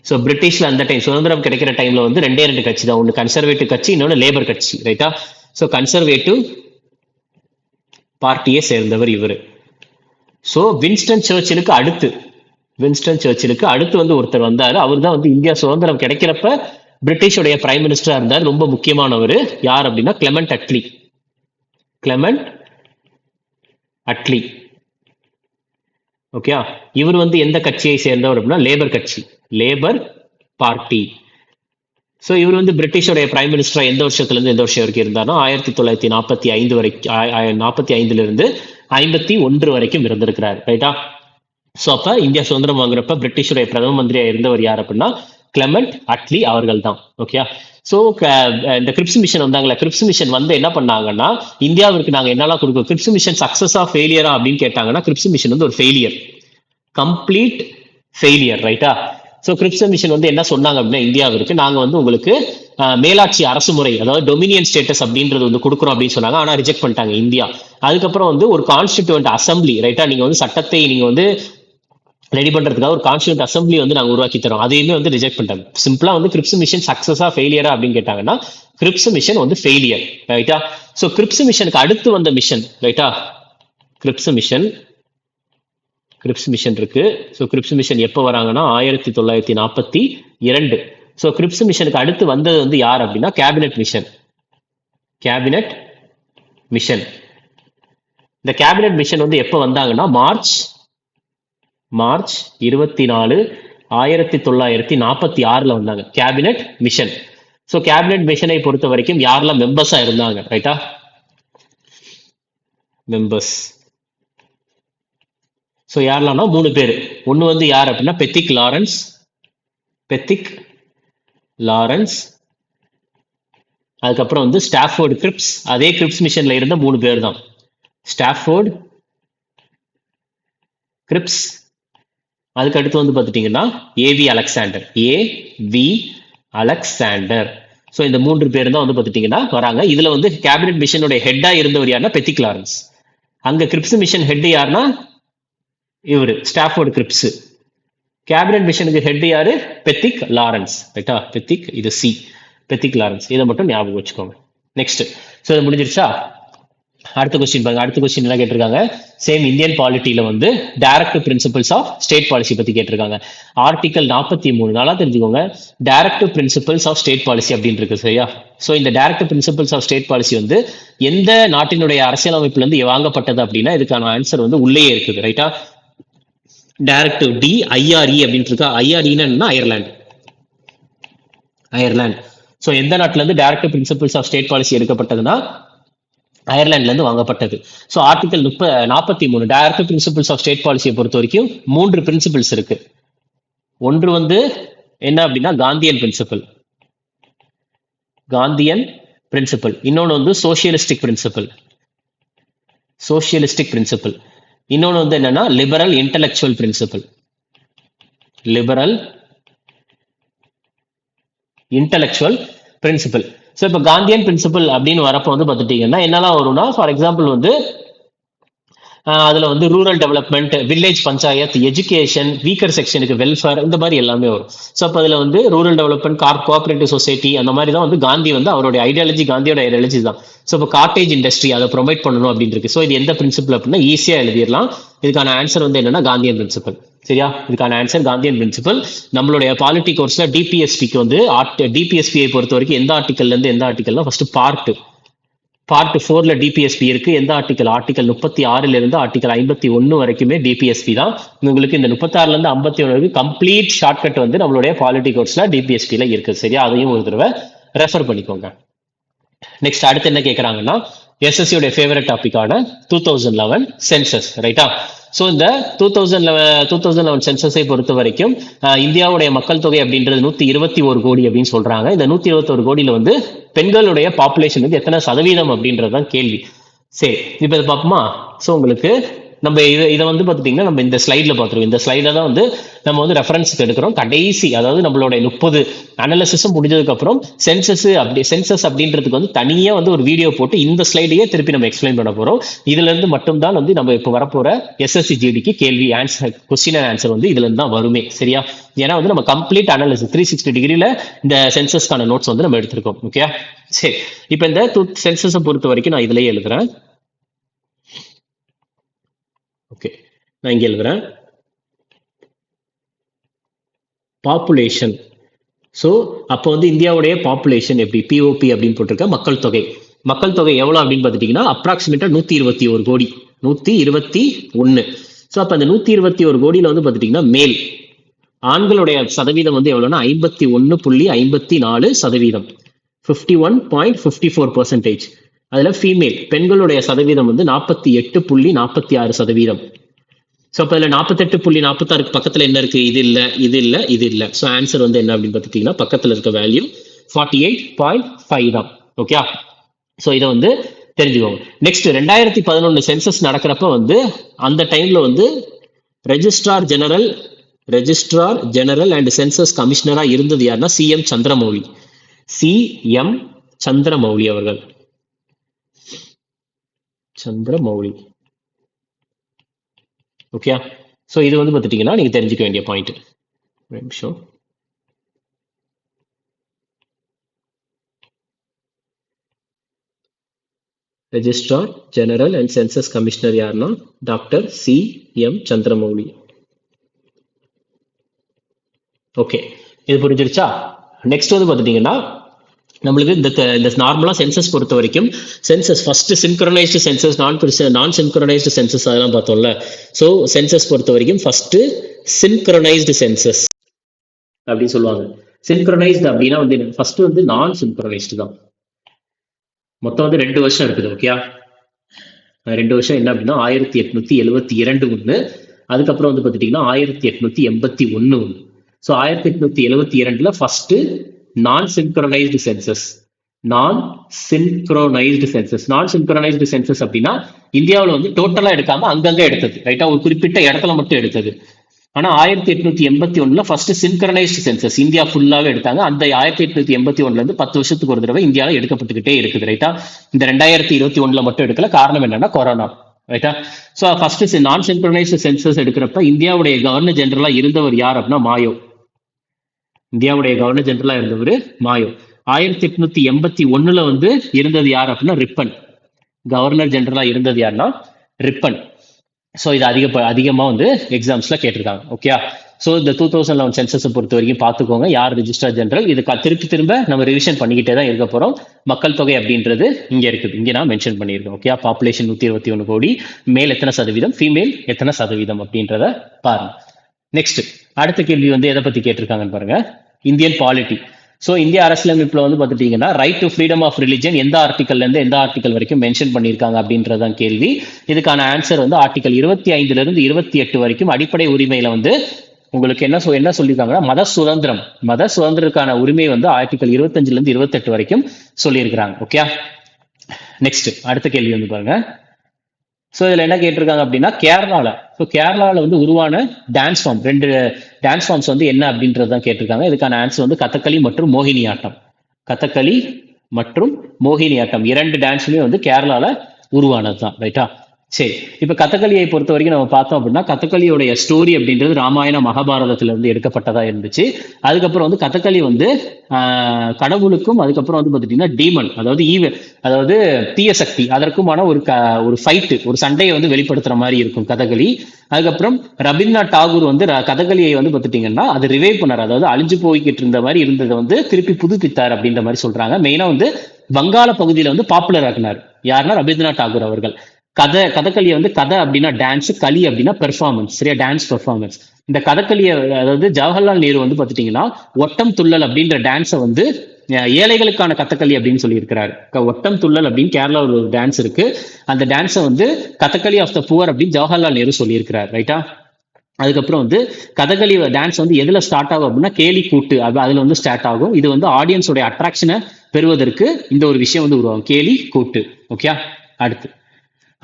ஸோ பிரிட்டிஷ்ல அந்த டைம் சுதந்திரம் கிடைக்கிற டைம்ல வந்து 2 கட்சி தான். ஒன்று கன்சர்வேட்டிவ் கட்சி, இன்னொன்று லேபர் கட்சி. ரைட்டா? ஸோ கன்சர்வேட்டிவ் பார்ட்டியை சேர்ந்தவர் இவர். ஸோ வின்ஸ்டன் சர்ச்சிலுக்கு அடுத்து வந்து ஒருத்தர் வந்தாரு. அவர் தான் வந்து இந்தியா சுதந்திரம் கிடைக்கிறப்ப பிரிட்டிஷோடைய பிரைம் மினிஸ்டரா இருந்தார். ரொம்ப முக்கியமானவர். யார் அப்படின்னா கிளெமெண்ட் அட்லி. ஓகே, இவர் வந்து எந்த கட்சியை சேர்ந்தவர் அப்படின்னா லேபர் பார்ட்டி. ஸோ இவர் வந்து பிரிட்டிஷோடைய பிரைம் மினிஸ்டரா எந்த வருஷத்துல இருந்து எந்த வருஷம் வரைக்கும் இருந்தாருன்னா 1945 வரைக்கும் 45 இருந்து 51 வரைக்கும் இருந்திருக்கிறார். ரைட்டா? ஸோ அப்ப இந்தியா சுதந்திரம் வாங்குறப்ப பிரிட்டிஷுடைய பிரதம மந்திரியா இருந்தவர் யார் அப்படின்னா கிளெமெண்ட் அட்லி அவர்கள் தான். ஓகே, ஸோ இந்த கிரிப்ஸ் மிஷன் வந்தாங்களா, கிரிப்ஸ் மிஷன் வந்து என்ன பண்ணாங்கன்னா இந்தியாவிற்கு நாங்கள் என்னெல்லாம் கொடுக்கோம், கிரிப்ஸ் மிஷன் சக்சஸா ஃபெயிலியரா அப்படின்னு கேட்டாங்கன்னா கிரிப்ஸ் மிஷன் வந்து ஒரு ஃபெயிலியர், கம்ப்ளீட் ஃபெயிலியர். ரைட்டா? ஸோ கிரிப்ஸ் மிஷன் வந்து என்ன சொன்னாங்க அப்படின்னா இந்தியாவிற்கு நாங்கள் வந்து உங்களுக்கு மேலாட்சி அரசு முறை, அதாவது டொமினியன் ஸ்டேட்டஸ் அப்படின்றது வந்து கொடுக்குறோம் அப்படின்னு சொன்னாங்க. ஆனால் ரிஜெக்ட் பண்ணிட்டாங்க இந்தியா. அதுக்கப்புறம் வந்து ஒரு கான்ஸ்டிடியூவன்ட் அசம்பிளி. ரைட்டா? நீங்க வந்து சட்டத்தை நீங்க வந்து ரெடி பண்றதுக்காக ஒரு கான்ஸ்டியூண்ட் அசம்பிளி வந்து நாங்கள் உருவாக்கி தரோம், அதையுமே வந்து ரிஜெக்ட் பண்ணிட்டாங்க. சிம்பிளா வந்து கிரிப்ஸ் மிஷன் சக்சஸா ஃபெயிலியரா அப்படின்னு கேட்டாங்கன்னா கிரிப்ஸ் மிஷன் வந்து ஃபெயிலியர். ரைட்டா? ஸோ கிரிப்ஸ் மிஷனுக்கு அடுத்து வந்த மிஷன், ரைட்டா, கிரிப்ஸ் மிஷன் இருக்கு. ஸோ கிரிப்ஸ் மிஷன் எப்போ வராங்கன்னா 1942. ஸோ கிரிப்ஸ் மிஷனுக்கு அடுத்து வந்தது வந்து யார் அப்படின்னா கேபினெட் மிஷன். Cabinet mission. இந்த கேபினெட் மிஷன் வந்து எப்போ வந்தாங்கன்னா மார்ச் 24, 1946 வந்தாங்க கேபினெட் மிஷன். ஸோ கேபினெட் மிஷனை பொறுத்த வரைக்கும் யாரெல்லாம் மெம்பர்ஸா இருந்தாங்க, ரைட்டா? மெம்பர்ஸ். ஸோ யாரெல்லாம்னா 3 பேர். ஒன்று வந்து யார் அப்படின்னா பெத்திக் லாரன்ஸ். அதுக்கப்புறம் வந்து ஸ்டாஃபோர்டு கிரிப்ஸ். அதே கிரிப்ஸ் மிஷன்ல இருந்த 3 பேர் தான். Stafford, Cripps. அதுக்கு அடுத்து வந்து பார்த்துட்டீங்கன்னா ஏவி அலெக்சாண்டர். ஸோ இந்த 3 பேர் தான் வந்து பார்த்துட்டீங்கன்னா வராங்க. இதுல வந்து கேபினெட் மிஷனுடைய ஹெட்டா இருந்தவர் யாருன்னா பெத்திக் லாரன்ஸ். அங்க கிரிப்ஸ் மிஷன் ஹெட் யாருன்னா இவரு ஸ்டாஃபோர்டு கிரிப்ஸ். கேபினெட் மிஷனுக்கு ஹெட் யாரு? பெத்திக் லாரன்ஸ், ரைட்டா? இது சி, பெத்திக் லாரன்ஸ். இதை மட்டும் ஞாபகம் வச்சுக்கோங்க. நெக்ஸ்ட். ஸோ இது முடிஞ்சிருச்சா? அடுத்த கொஸ்டின் பாருங்க. அடுத்த கொஸ்டின் என்ன கேட்டிருக்காங்க? சேம் இந்தியன் பாலிட்டியில வந்து directive principles of state policy பத்தி கேட்டிருக்காங்க. ஆர்டிகல் 43 நல்லா தெரிஞ்சுக்கோங்க. Directive principles of state policy அப்படின்னு இருக்கு, சரியா? ஸோ இந்த directive principles of state policy வந்து எந்த நாட்டினுடைய அரசியலமைப்புல இருந்து வாங்கப்பட்டது அப்படின்னா இதுக்கான ஆன்சர் வந்து உள்ளேயே இருக்குது, ரைட்டா? டைரக்டிவ் DIRE அப்படின்னு இருக்கா. ஐஆர்இன்னு அயர்லாந்து. ஸோ எந்த நாட்டில இருந்து directive principles of state policy எடுக்கப்பட்டதுன்னா அயர்லாந்துல இருந்து வாங்கப்பட்டது. So article 43 directive principles of state பாலிசியை பொறுத்த வரைக்கும் 3 பிரின்சிபல்ஸ் இருக்கு. ஒன்று வந்து என்ன அப்படின்னா காந்தியன் பிரின்சிபல். இன்னொன்று வந்து சோசியலிஸ்டிக் பிரின்சிபல். இன்னொன்று வந்து என்னன்னா லிபரல் இன்டெலெக்சுவல் பிரின்சிபல். ஸோ இப்போ காந்தியன் பிரின்சிபல் அப்படின்னு வரப்போ வந்து பார்த்துட்டீங்கன்னா என்னெல்லாம் வரும்னா, ஃபார் எக்ஸாம்பிள் வந்து அதுல வந்து rural development, village panchayat, education, weaker செக்ஷனுக்கு வெல்ஃபேர், இந்த மாதிரி எல்லாமே வரும். ஸோ அப்போ அதுல வந்து ரூரல் டெவலப்மெண்ட், கோஆபரேட்டிவ் சொசைட்டி, அந்த மாதிரி தான் வந்து காந்தி வந்து அவருடைய ஐடியாலஜி, காந்தியோட ஐடியாலஜி தான். ஸோ இப்போ காட்டேஜ் இண்டஸ்ட்ரி அதை ப்ரொமைட் பண்ணணும் அப்படின்னு இருக்கு. ஸோ இது எந்த பிரின்சிபல் அப்படின்னா ஈஸியா எழுதிடலாம். இதுக்கான ஆன்சர் வந்து என்னன்னா காந்தியன் பிரின்சிபல், சரியா? இதுக்கான ஆன்சர் காந்தியன் பிரின்சிபல். நம்மளுடைய பாலிட்டி கோர்ஸ்ல டிபிஎஸ்பிக்கு வந்து டிபிஎஸ்பியை பொறுத்த வரைக்கும் எந்த ஆர்டிகல்ல இருந்து எந்த ஆர்டிகல்னா ஃபர்ஸ்ட் பார்ட் 4ல டிபிஎஸ்பி இருக்கு. எந்த ஆர்டிகல் 36 இருந்து ஆர்டிகல் 51 வரைக்குமே டிபிஎஸ்பி தான். உங்களுக்கு இந்த 36ல இருந்து 51 வரைக்கும் கம்ப்ளீட் ஷார்ட்கட் வந்து நம்மளுடைய பாலிட்டி கோர்ஸ்ல டிபிஎஸ்பில இருக்கு, சரியா? அதையும் ஒரு தடவை ரெஃபர் பண்ணிக்கோங்க. நெக்ஸ்ட் அடுத்து என்ன கேட்கறாங்கன்னா எஸ்எஸ்சியோட ஃபேவரட் டாபிக்கான 2011 சென்சஸ், ரைட்டா? ஸோ இந்த 2011 சென்சஸை பொறுத்த வரைக்கும் இந்தியாவுடைய மக்கள் தொகை அப்படின்றது 121 கோடி அப்படின்னு சொல்றாங்க. இந்த 121 கோடியில வந்து பெண்களுடைய பாப்புலேஷன் வந்து எத்தனை சதவீதம் அப்படின்றதுதான் கேள்வி. சரி, இப்ப இதை பார்ப்போமா? ஸோ உங்களுக்கு நம்ம இதை வந்து பார்த்துட்டீங்கன்னா நம்ம இந்த ஸ்லைட்ல பார்த்துருவோம். இந்த ஸ்லைட்ல தான் வந்து நம்ம வந்து ரெஃபரன்ஸ்க்கு எடுக்கிறோம். கடைசி, அதாவது நம்மளுடைய 30 அனாலிசிஸும் முடிஞ்சதுக்கு அப்புறம் சென்சஸ் அப்படின்றதுக்கு வந்து தனியா வந்து ஒரு வீடியோ போட்டு இந்த ஸ்லைடையே திருப்பி நம்ம எக்ஸ்பிளைன் பண்ண போறோம். இதுல இருந்து மட்டும்தான் வந்து நம்ம இப்போ வரப்போற எஸ்எஸ்சி ஜிடிக்கு கேள்வி ஆன்சர், கொஸ்டின் அண்ட் ஆன்சர் வந்து இதுல இருந்து தான் வருமே, சரியா? ஏன்னா வந்து நம்ம கம்ப்ளீட் அனாலிசிஸ் 360 டிகிரில இந்த சென்சஸ்க்கான நோட்ஸ் வந்து நம்ம எடுத்திருக்கோம். ஓகே, சரி. இப்போ இந்த சென்சஸை பொறுத்த வரைக்கும் நான் இதுலயே எழுதுறேன். ஓகே, நான் இங்க எழுதுறேன் பாப்புலேஷன். ஸோ அப்போ வந்து இந்தியாவுடைய பாப்புலேஷன் எப்படி பிஓபி அப்படின்னு போட்டிருக்க மக்கள் தொகை எவ்வளவு அப்படின்னு பார்த்துட்டீங்கன்னா அப்ராக்சிமேட்டா 121 கோடி, 121. ஸோ அப்போ அந்த 121 கோடியில வந்து பார்த்துட்டீங்கன்னா மேல் ஆண்களுடைய சதவீதம் வந்து எவ்வளவுன்னா 51.54%, 51.54%. அதுல ஃபீமேல் பெண்களுடைய சதவீதம் வந்து 48.46%. ஸோ அப்போ அதில் 48.46 பக்கத்தில் என்ன இருக்கு? இது இல்லை. ஸோ ஆன்சர் வந்து என்ன அப்படின்னு பார்த்துட்டீங்கன்னா பக்கத்தில் இருக்க வேல்யூ 48.5 தான். ஓகே, ஸோ இதை வந்து தெரிஞ்சுக்கோங்க. நெக்ஸ்ட் 2011 சென்சஸ் நடக்கிறப்ப வந்து அந்த டைம்ல வந்து ரெஜிஸ்ட்ரார் ஜெனரல் அண்ட் சென்சஸ் கமிஷனரா இருந்தது யாருன்னா சிஎம் சந்திரமௌலி அவர்கள். ஓகே, ஸோ இது வந்து பார்த்துட்டீங்கன்னா நீங்க தெரிஞ்சுக்க வேண்டிய பாயிண்ட். நிமிஷம். Registrar general and census commissioner யாருன்னா டாக்டர் சிஎம் சந்திரமௌலி. ஓகே, இது புரிஞ்சிருச்சா? நெக்ஸ்ட் வந்து பார்த்துட்டீங்கன்னா நம்மளுக்கு இந்த நார்மலா சென்சஸ் பொறுத்த வரைக்கும் சென்சஸ் ஃபர்ஸ்ட் சின்க்ரனைஸ்டு சென்சஸ் நான் சின்க்ரனைஸ்டு சென்சஸ் அதெல்லாம் பார்த்தோம்ல. ஸோ சென்சஸ் பொறுத்த வரைக்கும் ஃபர்ஸ்ட் சின்க்ரனைஸ்டு சென்சஸ் அப்படின்னு சொல்லுவாங்க. சின்க்ரனைஸ்டு அப்படின்னா வந்து ஃபர்ஸ்ட் வந்து நான் சின்க்ரனைஸ்டு தான். மொத்தம் வந்து 2 வருஷம் இருக்குது. ஓகே, 2 வருஷம் என்ன அப்படின்னா 1872 ஒன்று, அதுக்கப்புறம் வந்து பார்த்துட்டீங்கன்னா 1881 ஒன்று. ஸோ 1872 ஃபர்ஸ்ட் நான் சின்க்ரனைஸ்டு சென்சஸ். நான் சின்க்ரோனைஸ்டு சென்சஸ். நான் சின்க்ரோனைஸ்டு சென்சஸ் அப்படின்னா இந்தியாவில் வந்து டோட்டலா எடுக்காம அங்கங்க எடுத்தது. ரைட்டா, ஒரு குறிப்பிட்ட இடத்துல மட்டும் எடுத்தது. ஆனா 1881 ஃபர்ஸ்ட் சின்க்ரனைஸ்டு சென்சஸ் இந்தியா ஃபுல்லாவே எடுத்தாங்க. அந்த 1881 இருந்து 10 வருஷத்துக்கு ஒரு தடவை இந்தியாவில் எடுக்கப்பட்டுக்கிட்டே இருக்குது. ரைட்டா, இந்த 2021 மட்டும் எடுக்கல. காரணம் என்னன்னா கொரோனா. ரைட்டா, ஸோ ஃபர்ஸ்ட் நான் சின்க்ரனைஸ்டு சென்சஸ் எடுக்கிறப்ப இந்தியாவுடைய கவர்னர் ஜெனரலா இருந்தவர் யார் அப்படின்னா மாயோ. இந்தியாவுடைய கவர்னர் ஜெனரலா இருந்தவர் மாயோ. 1881 வந்து இருந்தது யார் அப்படின்னா ரிப்பன். கவர்னர் ஜெனரலா இருந்தது யாருன்னா ரிப்பன். ஸோ இது அதிகமா வந்து எக்ஸாம்ஸ்ல கேட்டிருக்காங்க. ஓகே, ஸோ இந்த 2011 சென்சஸ் பொறுத்த வரைக்கும் பார்த்துக்கோங்க யார் ரிஜிஸ்டர் ஜெனரல். இது திரும்ப நம்ம ரிவிஷன் பண்ணிக்கிட்டே தான் இருக்க போறோம். மக்கள் தொகை அப்படின்றது இங்க இருக்குது, இங்க நான் மென்ஷன் பண்ணியிருக்கேன். ஓகே, பாப்புலேஷன் 121 கோடி, மேல் எத்தனை சதவீதம், ஃபீமேல் எத்தனை சதவீதம் அப்படின்றத பாருங்க. நெக்ஸ்ட் அடுத்த கேள்வி வந்து எதை பத்தி கேட்டிருக்காங்கன்னு பாருங்க. Indian polity. ஸோ இந்திய அரசியலமைப்புல வந்து பார்த்துட்டீங்கன்னா right to freedom of religion எந்த ஆர்டிகல்ல இருந்து எந்த ஆர்டிகல் வரைக்கும் மென்ஷன் பண்ணியிருக்காங்க அப்படின்றதான் கேள்வி. இதுக்கான ஆன்சர் வந்து ஆர்டிகல் 25 இருந்து 28 வரைக்கும் அடிப்படை உரிமையில வந்து உங்களுக்கு என்ன சொல்லியிருக்காங்கன்னா மத சுதந்திரத்துக்கான உரிமை வந்து ஆர்டிகல் 25 இருந்து 28 வரைக்கும் சொல்லியிருக்கிறாங்க. ஓகே, நெக்ஸ்ட் அடுத்த கேள்வி வந்து பாருங்க. ஸோ இதில் என்ன கேட்டிருக்காங்க அப்படின்னா கேரளாவில் வந்து உருவான டான்ஸ் ஃபார்ம், 2 டான்ஸ் ஃபார்ம்ஸ் வந்து என்ன அப்படின்றது தான் கேட்டிருக்காங்க. இதுக்கான ஆன்சர் வந்து கதகளி மற்றும் மோகினி ஆட்டம். கதகளி மற்றும் மோகினி ஆட்டம் 2 டான்ஸுமே வந்து கேரளாவில் உருவானது தான். ரைட்டா, சரி. இப்ப கதகளியை பொறுத்த வரைக்கும் நம்ம பார்த்தோம் அப்படின்னா கதகளியோடைய ஸ்டோரி அப்படின்றது ராமாயண மகாபாரதத்துல இருந்து எடுக்கப்பட்டதா இருந்துச்சு. அதுக்கப்புறம் வந்து கதகளி வந்து கடவுளுக்கும் அதுக்கப்புறம் வந்து பாத்தீங்கன்னா டீமன், அதாவது தீய சக்தி, அதற்குமான ஒரு ஃபைட்டு, ஒரு சண்டையை வந்து வெளிப்படுத்துற மாதிரி இருக்கும் கதகளி. அதுக்கப்புறம் ரவீந்திரநாத் டாகூர் வந்து கதகளியை வந்து பார்த்துட்டீங்கன்னா அது ரிவைவ் பண்ணார், அதாவது அழிஞ்சு போய்கிட்டு இருந்த மாதிரி இருந்ததை வந்து திருப்பி புதுப்பித்தார் அப்படின்ற மாதிரி சொல்றாங்க. மெயினா வந்து வங்காள பகுதியில வந்து பாப்புலர் ஆக்கினார். யாருன்னா ரவீந்திரநாத் டாகூர் அவர்கள். கதகளியை வந்து கதை அப்படின்னா டான்ஸ், களி அப்படின்னா பெர்ஃபார்மன்ஸ். சரியா, டான்ஸ் பெர்ஃபார்மன்ஸ். இந்த கதகளியை அதாவது ஜவஹர்லால் நேரு வந்து பாத்துட்டீங்கன்னா ஒட்டம் துள்ளல் அப்படின்ற டான்ஸை வந்து ஏழைகளுக்கான கதகளி அப்படின்னு சொல்லி இருக்கிறாரு. ஒட்டம் துள்ளல் அப்படின்னு கேரளாவில் ஒரு டான்ஸ் இருக்கு. அந்த டான்ஸை வந்து கதகளி ஆஃப் த புவர் அப்படின்னு ஜவஹர்லால் நேரு சொல்லியிருக்கிறார். ரைட்டா, அதுக்கப்புறம் வந்து கதகளி டான்ஸ் வந்து எதுல ஸ்டார்ட் ஆகும் அப்படின்னா கேலி கூட்டு, அதுல வந்து ஸ்டார்ட் ஆகும். இது வந்து ஆடியன்ஸோட அட்ராக்ஷனை பெறுவதற்கு இந்த ஒரு விஷயம் வந்து உருவாகும், கேலி கூட்டு. ஓகே,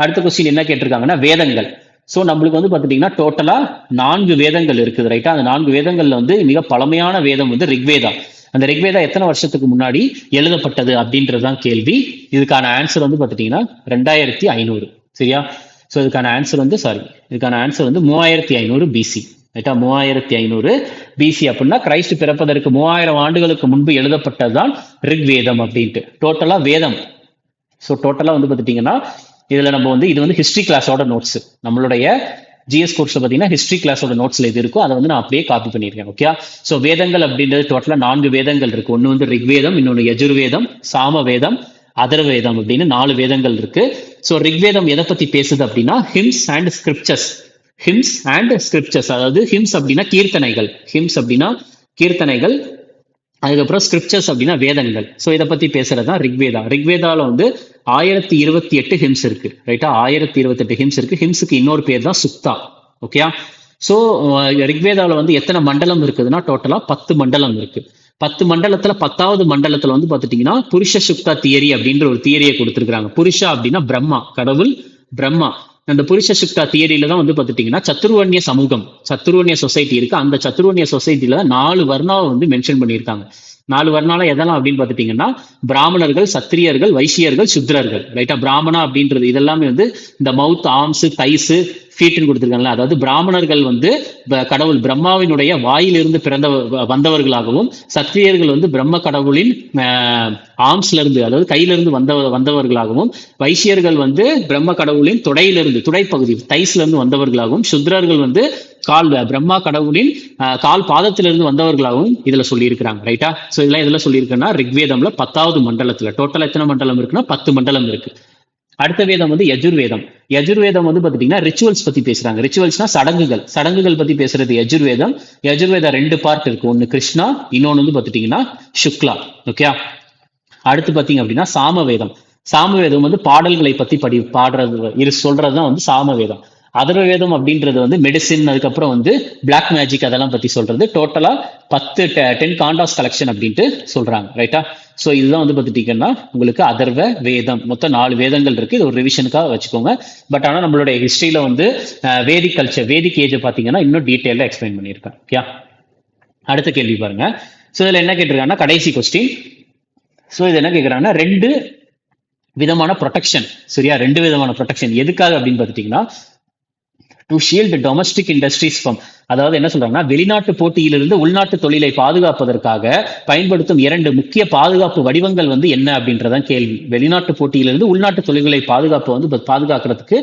அடுத்த கொஸ்டின் என்ன கேட்டிருக்காங்கன்னா வேதங்கள். ஸோ நம்மளுக்கு வந்து பார்த்துட்டீங்கன்னா டோட்டலா 4 வேதங்கள் இருக்குது. ரைட்டா, அந்த 4 வேதங்கள்ல வந்து மிக பழமையான வேதம் வந்து ரிக்வேதா. அந்த ரிக்வேதா எத்தனை வருஷத்துக்கு முன்னாடி எழுதப்பட்டது அப்படின்றதுதான் கேள்வி. இதுக்கான ஆன்சர் வந்து பார்த்துட்டீங்கன்னா 2500. சரியா, ஸோ இதுக்கான ஆன்சர் வந்து 3500 பிசி. ரைட்டா, 3500 பிசி அப்படின்னா கிரைஸ்ட் பிறப்பதற்கு 3000 ஆண்டுகளுக்கு முன்பு எழுதப்பட்டதுதான் ரிக்வேதம் அப்படின்ட்டு. டோட்டலா வேதம். ஸோ டோட்டலா வந்து பார்த்துட்டீங்கன்னா இதுல நம்ம வந்து இது வந்து ஹிஸ்டரி கிளாஸோட நோட்ஸ், நம்மளுடைய ஜிஎஸ் கோர்ஸ்ல பாத்தீங்கன்னா ஹிஸ்டரி கிளாஸோட நோட்ஸ்ல இது இருக்கும். அதை வந்து நான் அப்படியே காப்பி பண்ணியிருக்கேன். ஓகே, ஸோ வேதங்கள் அப்படின்றது டோட்டலா 4 வேதங்கள் இருக்கு. ஒன்னு வந்து ரிக்வேதம், இன்னொன்னு யஜுர்வேதம், சாமவேதம், அதர்வேதம் அப்படின்னு 4 வேதங்கள் இருக்கு. ஸோ ரிக்வேதம் எதை பத்தி பேசுது அப்படின்னா ஹிம்ஸ் அண்ட் ஸ்கிரிப்சர்ஸ். அதாவது ஹிம்ஸ் அப்படின்னா கீர்த்தனைகள், அதுக்கப்புறம் ஸ்கிரிப்சர்ஸ் அப்படின்னா வேதங்கள். ஸோ இதை பத்தி பேசுறதுதான் ரிக்வேதா. ரிக்வேதால வந்து 1028 ஹிம்ஸ் இருக்கு. ரைட்டா, 1028 ஹிம்ஸ் இருக்கு. ஹிம்ஸுக்கு இன்னொரு பேர் தான் சுக்தா. ஓகே, ஸோ ரிக்வேதாவில் வந்து எத்தனை மண்டலம் இருக்குதுன்னா டோட்டலா 10 மண்டலம் இருக்கு. 10 மண்டலத்துல 10வது மண்டலத்துல வந்து பாத்துட்டீங்கன்னா புருஷ சுக்தா தியரி அப்படின்ற ஒரு தியரியை கொடுத்திருக்காங்க. புருஷா அப்படின்னா பிரம்மா, கடவுள் பிரம்மா. அந்த புருஷ சுக்தா தியரியில தான் வந்து பாத்துட்டீங்கன்னா சத்துருவன்ய சொசைட்டி இருக்கு. அந்த சத்துருவன்ய சொசைட்டில 4 வர்ணாவை வந்து மென்ஷன் பண்ணியிருக்காங்க. 4 வர்ணால எதெல்லாம் அப்படின்னு பாத்துட்டீங்கன்னா பிராமணர்கள், சத்திரியர்கள், வைசியர்கள், சுத்ரர்கள். ரைட்டா, பிராமணா அப்படின்றது இதெல்லாமே வந்து இந்த மவுத், ஆர்ம்ஸ், தைஸ், ஃபீட்னு கொடுத்துருக்காங்கல்ல, அதாவது பிராமணர்கள் வந்து கடவுள் பிரம்மாவினுடைய வாயிலிருந்து பிறந்த வந்தவர்களாகவும், சத்திரியர்கள் வந்து பிரம்ம கடவுளின் ஆர்ம்ஸ்ல இருந்து, அதாவது கையிலிருந்து வந்தவர்களாகவும், வைசியர்கள் வந்து பிரம்ம கடவுளின் தொடையிலிருந்து, துடைப்பகுதி தைஸ்ல இருந்து வந்தவர்களாகவும், சுத்ரர்கள் வந்து பிரம்மா கடவுளின் கால் பாதத்திலிருந்து வந்தவர்களாகவும் இதுல சொல்லியிருக்கிறாங்க. ரைட்டா? சோ இதெல்லாம் இதுல சொல்லியிருக்குன்னா ரிக்வேதம்ல 10வது மண்டலத்துல டோட்டலா எத்தனை மண்டலம் இருக்குன்னா 10 மண்டலம் இருக்கு. அடுத்த வேதம் வந்து யஜுர்வேதம். யஜுர்வேதம் வந்து பாத்தீங்கன்னா ரிச்சுவல்ஸ் பத்தி பேசுறாங்க. ரிச்சுவல்ஸ்னா சடங்குகள் பத்தி பேசுறது யஜுர்வேதம். யஜுர்வேதா 2 பார்ட் இருக்கு. ஒன்னு கிருஷ்ணா, இன்னொன்னு வந்து பாத்துட்டீங்கன்னா சுக்லா. ஓகே. அடுத்து பாத்தீங்க அப்படின்னா சாமவேதம். சாமவேதம் வந்து பாடல்களை பத்தி பாடுறது சொல்றதுதான் வந்து சாமவேதம். அதர்வேதம் அப்படின்றது வந்து மெடிசின், அதுக்கப்புறம் வந்து பிளாக் மேஜிக் அதெல்லாம் பத்தி சொல்றது. டோட்டலா 10 காண்டாஸ் கலெக்ஷன் அப்படின்ட்டு சொல்றாங்க. ரைட்டா? சோ இதுதான் வந்து பார்த்துட்டீங்கன்னா உங்களுக்கு அதர்வ வேதம். மொத்தம் 4 வேதங்கள் இருக்கு. இது ஒரு ரிவிஷனுக்காக வச்சுக்கோங்க. பட் ஆனா நம்மளுடைய ஹிஸ்டரியில வந்து வேதிக் கல்ச்சர், வேதிக் ஏஜ் பாத்தீங்கன்னா இன்னும் டீட்டெயிலா எக்ஸ்பிளைன் பண்ணியிருக்கேன். ஓகே. அடுத்த கேள்வி பாருங்க. சோ இதுல என்ன கேட்டிருக்காங்கன்னா கடைசி கொஸ்டின். சோ இது என்ன கேட்கறாங்கன்னா 2 விதமான ப்ரொடெக்ஷன். சரியா? 2 விதமான ப்ரொடெக்ஷன் எதுக்காக அப்படின்னு பார்த்துட்டீங்கன்னா to shield domestic industries from, அதாவது என்ன சொல்றாங்கன்னா வெளிநாட்டு போட்டியிலிருந்து உள்நாட்டு தொழிலை பாதுகாப்பதற்காக பயன்படுத்தும் 2 முக்கிய பாதுகாப்பு வடிவங்கள் வந்து என்ன அப்படின்றதான் கேள்வி. வெளிநாட்டு போட்டியிலிருந்து உள்நாட்டு தொழில்களை பாதுகாக்கிறதுக்கு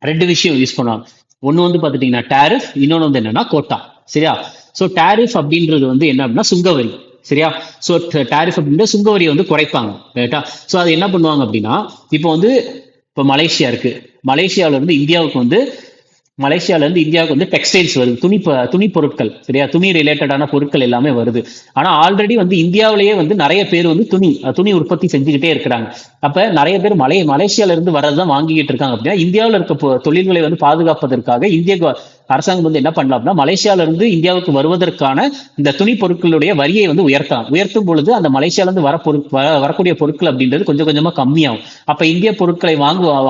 2 விஷயம் யூஸ் பண்ணுவாங்க. ஒன்னு வந்து பாத்துட்டீங்கன்னா டேரிஃப், இன்னொன்னு வந்து என்னன்னா கோட்டா. சரியா? சோ டேரிஃப் அப்படின்றது வந்து என்ன அப்படின்னா சுங்கவரி. சரியா? சோ டேரிஃப் அப்படின்ற சுங்கவரியை வந்து குறைப்பாங்க. ரைட்டா? சோ அது என்ன பண்ணுவாங்க அப்படின்னா இப்போ மலேசியா இருக்கு. மலேசியாவில இருந்து இந்தியாவுக்கு வந்து டெக்ஸ்டைல்ஸ் வருது, துணி பொருட்கள். சரியா? துணி ரிலேட்டடான பொருட்கள் எல்லாமே வருது. ஆனா ஆல்ரெடி வந்து இந்தியாவிலேயே வந்து நிறைய பேர் வந்து துணி உற்பத்தி செஞ்சுக்கிட்டே இருக்கிறாங்க. அப்ப நிறைய பேர் மலேசியால இருந்து வரதான் வாங்கிக்கிட்டு இருக்காங்க. அப்படின்னா இந்தியாவில் இருக்க தொழில்களை வந்து பாதுகாப்பதற்காக இந்திய அரசாங்கம் வந்து என்ன பண்ணலாம் அப்படின்னா மலேசியால இருந்து இந்தியாவுக்கு வருவதற்கான இந்த துணி பொருட்களுடைய வரியை வந்து உயர்த்தும் பொழுது அந்த மலேசியால இருந்து வரக்கூடிய பொருட்கள் அப்படின்றது கொஞ்சம் கொஞ்சமா கம்மியாகும். அப்ப இந்திய பொருட்களை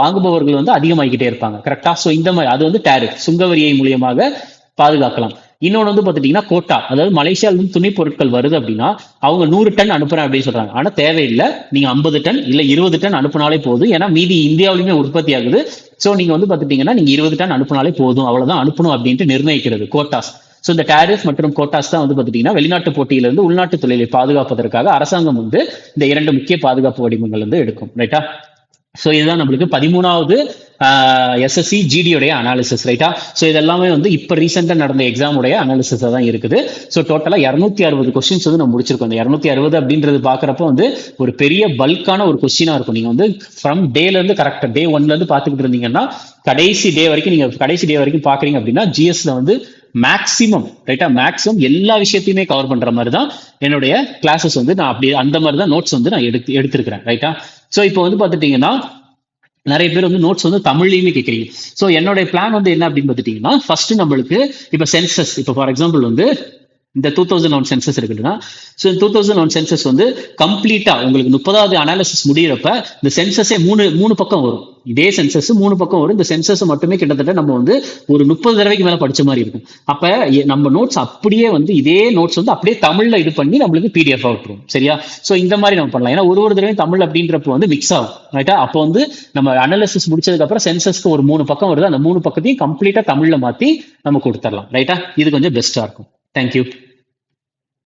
வாங்குபவர்கள் வந்து அதிகமாகிக்கிட்டே இருப்பாங்க. கரெக்டா? சோ இந்த மாதிரி அது வந்து டேரிஃப், சுங்கவரியை மூலியமாக பாதுகாக்கலாம். இன்னொன்று வந்து பாத்துட்டீங்கன்னா கோட்டா, அதாவது மலேசியால இருந்து துணி பொருட்கள் வருது அப்படின்னா அவங்க 100 டன் அனுப்புறேன் அப்படின்னு சொல்றாங்க. ஆனா தேவையில்லை, நீங்க 50 டன் இல்ல 20 டன் அனுப்புனாலே போதும். ஏன்னா மீதி இந்தியாவிலுமே உற்பத்தி ஆகுது. சோ நீங்க வந்து பாத்துட்டீங்கன்னா நீங்க 20 டன் அனுப்புனாலே போதும், அவ்வளவுதான் அனுப்பணும் அப்படின்ட்டு நிர்ணயிக்கிறது கோட்டாஸ். ஸோ இந்த டேரிஃப் மற்றும் கோட்டாஸ் தான் வந்து பாத்துட்டீங்கன்னா வெளிநாட்டு போட்டியிலிருந்து உள்நாட்டு தொழிலை பாதுகாப்பதற்காக அரசாங்கம் வந்து இந்த 2 முக்கிய பாதுகாப்பு வடிவங்கள் வந்து எடுக்கும். ரைட்டா? ஸோ இதுதான் நம்மளுக்கு 13வது எஸ்எஸ்சி ஜிடியோடைய அனாலிசிஸ். ரைட்டா? ஸோ இதெல்லாமே வந்து இப்போ ரீசெண்டாக நடந்த எக்ஸாமுடைய அனாலிசிஸாக தான் இருக்குது. ஸோ டோட்டலாக 260 கொஸ்டின்ஸ் வந்து நம்ம முடிச்சிருக்கோம். இந்த 260 அப்படின்றது பார்க்குறப்போ வந்து ஒரு பெரிய பல்கான ஒரு கொஸ்டினாக இருக்கும். நீங்கள் வந்து ஃப்ரம் டேலேருந்து கரெக்டாக டே 1லேருந்து பார்த்துக்கிட்டு இருந்தீங்கன்னா கடைசி டே வரைக்கும் பார்க்குறீங்க அப்படின்னா ஜிஎஸ்ல வந்து மேக்சிமம் எல்லா விஷயத்தையுமே கவர் பண்ற மாதிரி தான் என்னுடைய கிளாஸஸ் வந்து நான் அப்படி அந்த மாதிரி தான் நோட்ஸ் வந்து நான் எடுத்திருக்கிறேன். ரைட்டா? ஸோ இப்போ வந்து பார்த்துட்டீங்கன்னா நிறைய பேர் வந்து நோட்ஸ் வந்து தமிழ்லையுமே கேட்குறீங்க. ஸோ என்னுடைய பிளான் வந்து என்ன அப்படின்னு பார்த்துட்டீங்கன்னா ஃபர்ஸ்ட் நம்மளுக்கு இப்போ சென்சஸ், இப்போ ஃபார் எக்ஸாம்பிள் வந்து இந்த 2001 சென்சஸ் இருக்குதுன்னா ஸோ 2001 சென்சஸ் வந்து கம்ப்ளீட்டா உங்களுக்கு 30வது அனாலிசிஸ் முடியிறப்ப இந்த சென்சஸே மூணு பக்கம் வரும். இதே சென்சஸ் 3 பக்கம் வரும். இந்த சென்சஸ் மட்டுமே கிட்டத்தட்ட நம்ம வந்து ஒரு 30 தடவைக்கு மேல படிச்ச மாதிரி இருக்கும். அப்ப நம்ம நோட்ஸ் அப்படியே வந்து இதே நோட்ஸ் வந்து அப்படியே தமிழ்ல இது பண்ணி நம்மளுக்கு பிடிஎஃப் விட்டுரும். சரியா? சோ இந்த மாதிரி நம்ம பண்ணலாம். ஏன்னா ஒரு தடவையும் தமிழ் அப்படின்றப்ப வந்து மிக்ஸ் ஆகும். ரைட்டா? அப்போ வந்து நம்ம அனாலிசிஸ் முடிச்சதுக்கு அப்புறம் சென்சஸ்க்கு ஒரு 3 பக்கம் வருது, அந்த 3 பக்கத்தையும் கம்ப்ளீட்டா தமிழ்ல மாத்தி நம்ம கொடுத்துடலாம். ரைட்டா? இது கொஞ்சம் பெஸ்டா இருக்கும். தேங்க்யூ.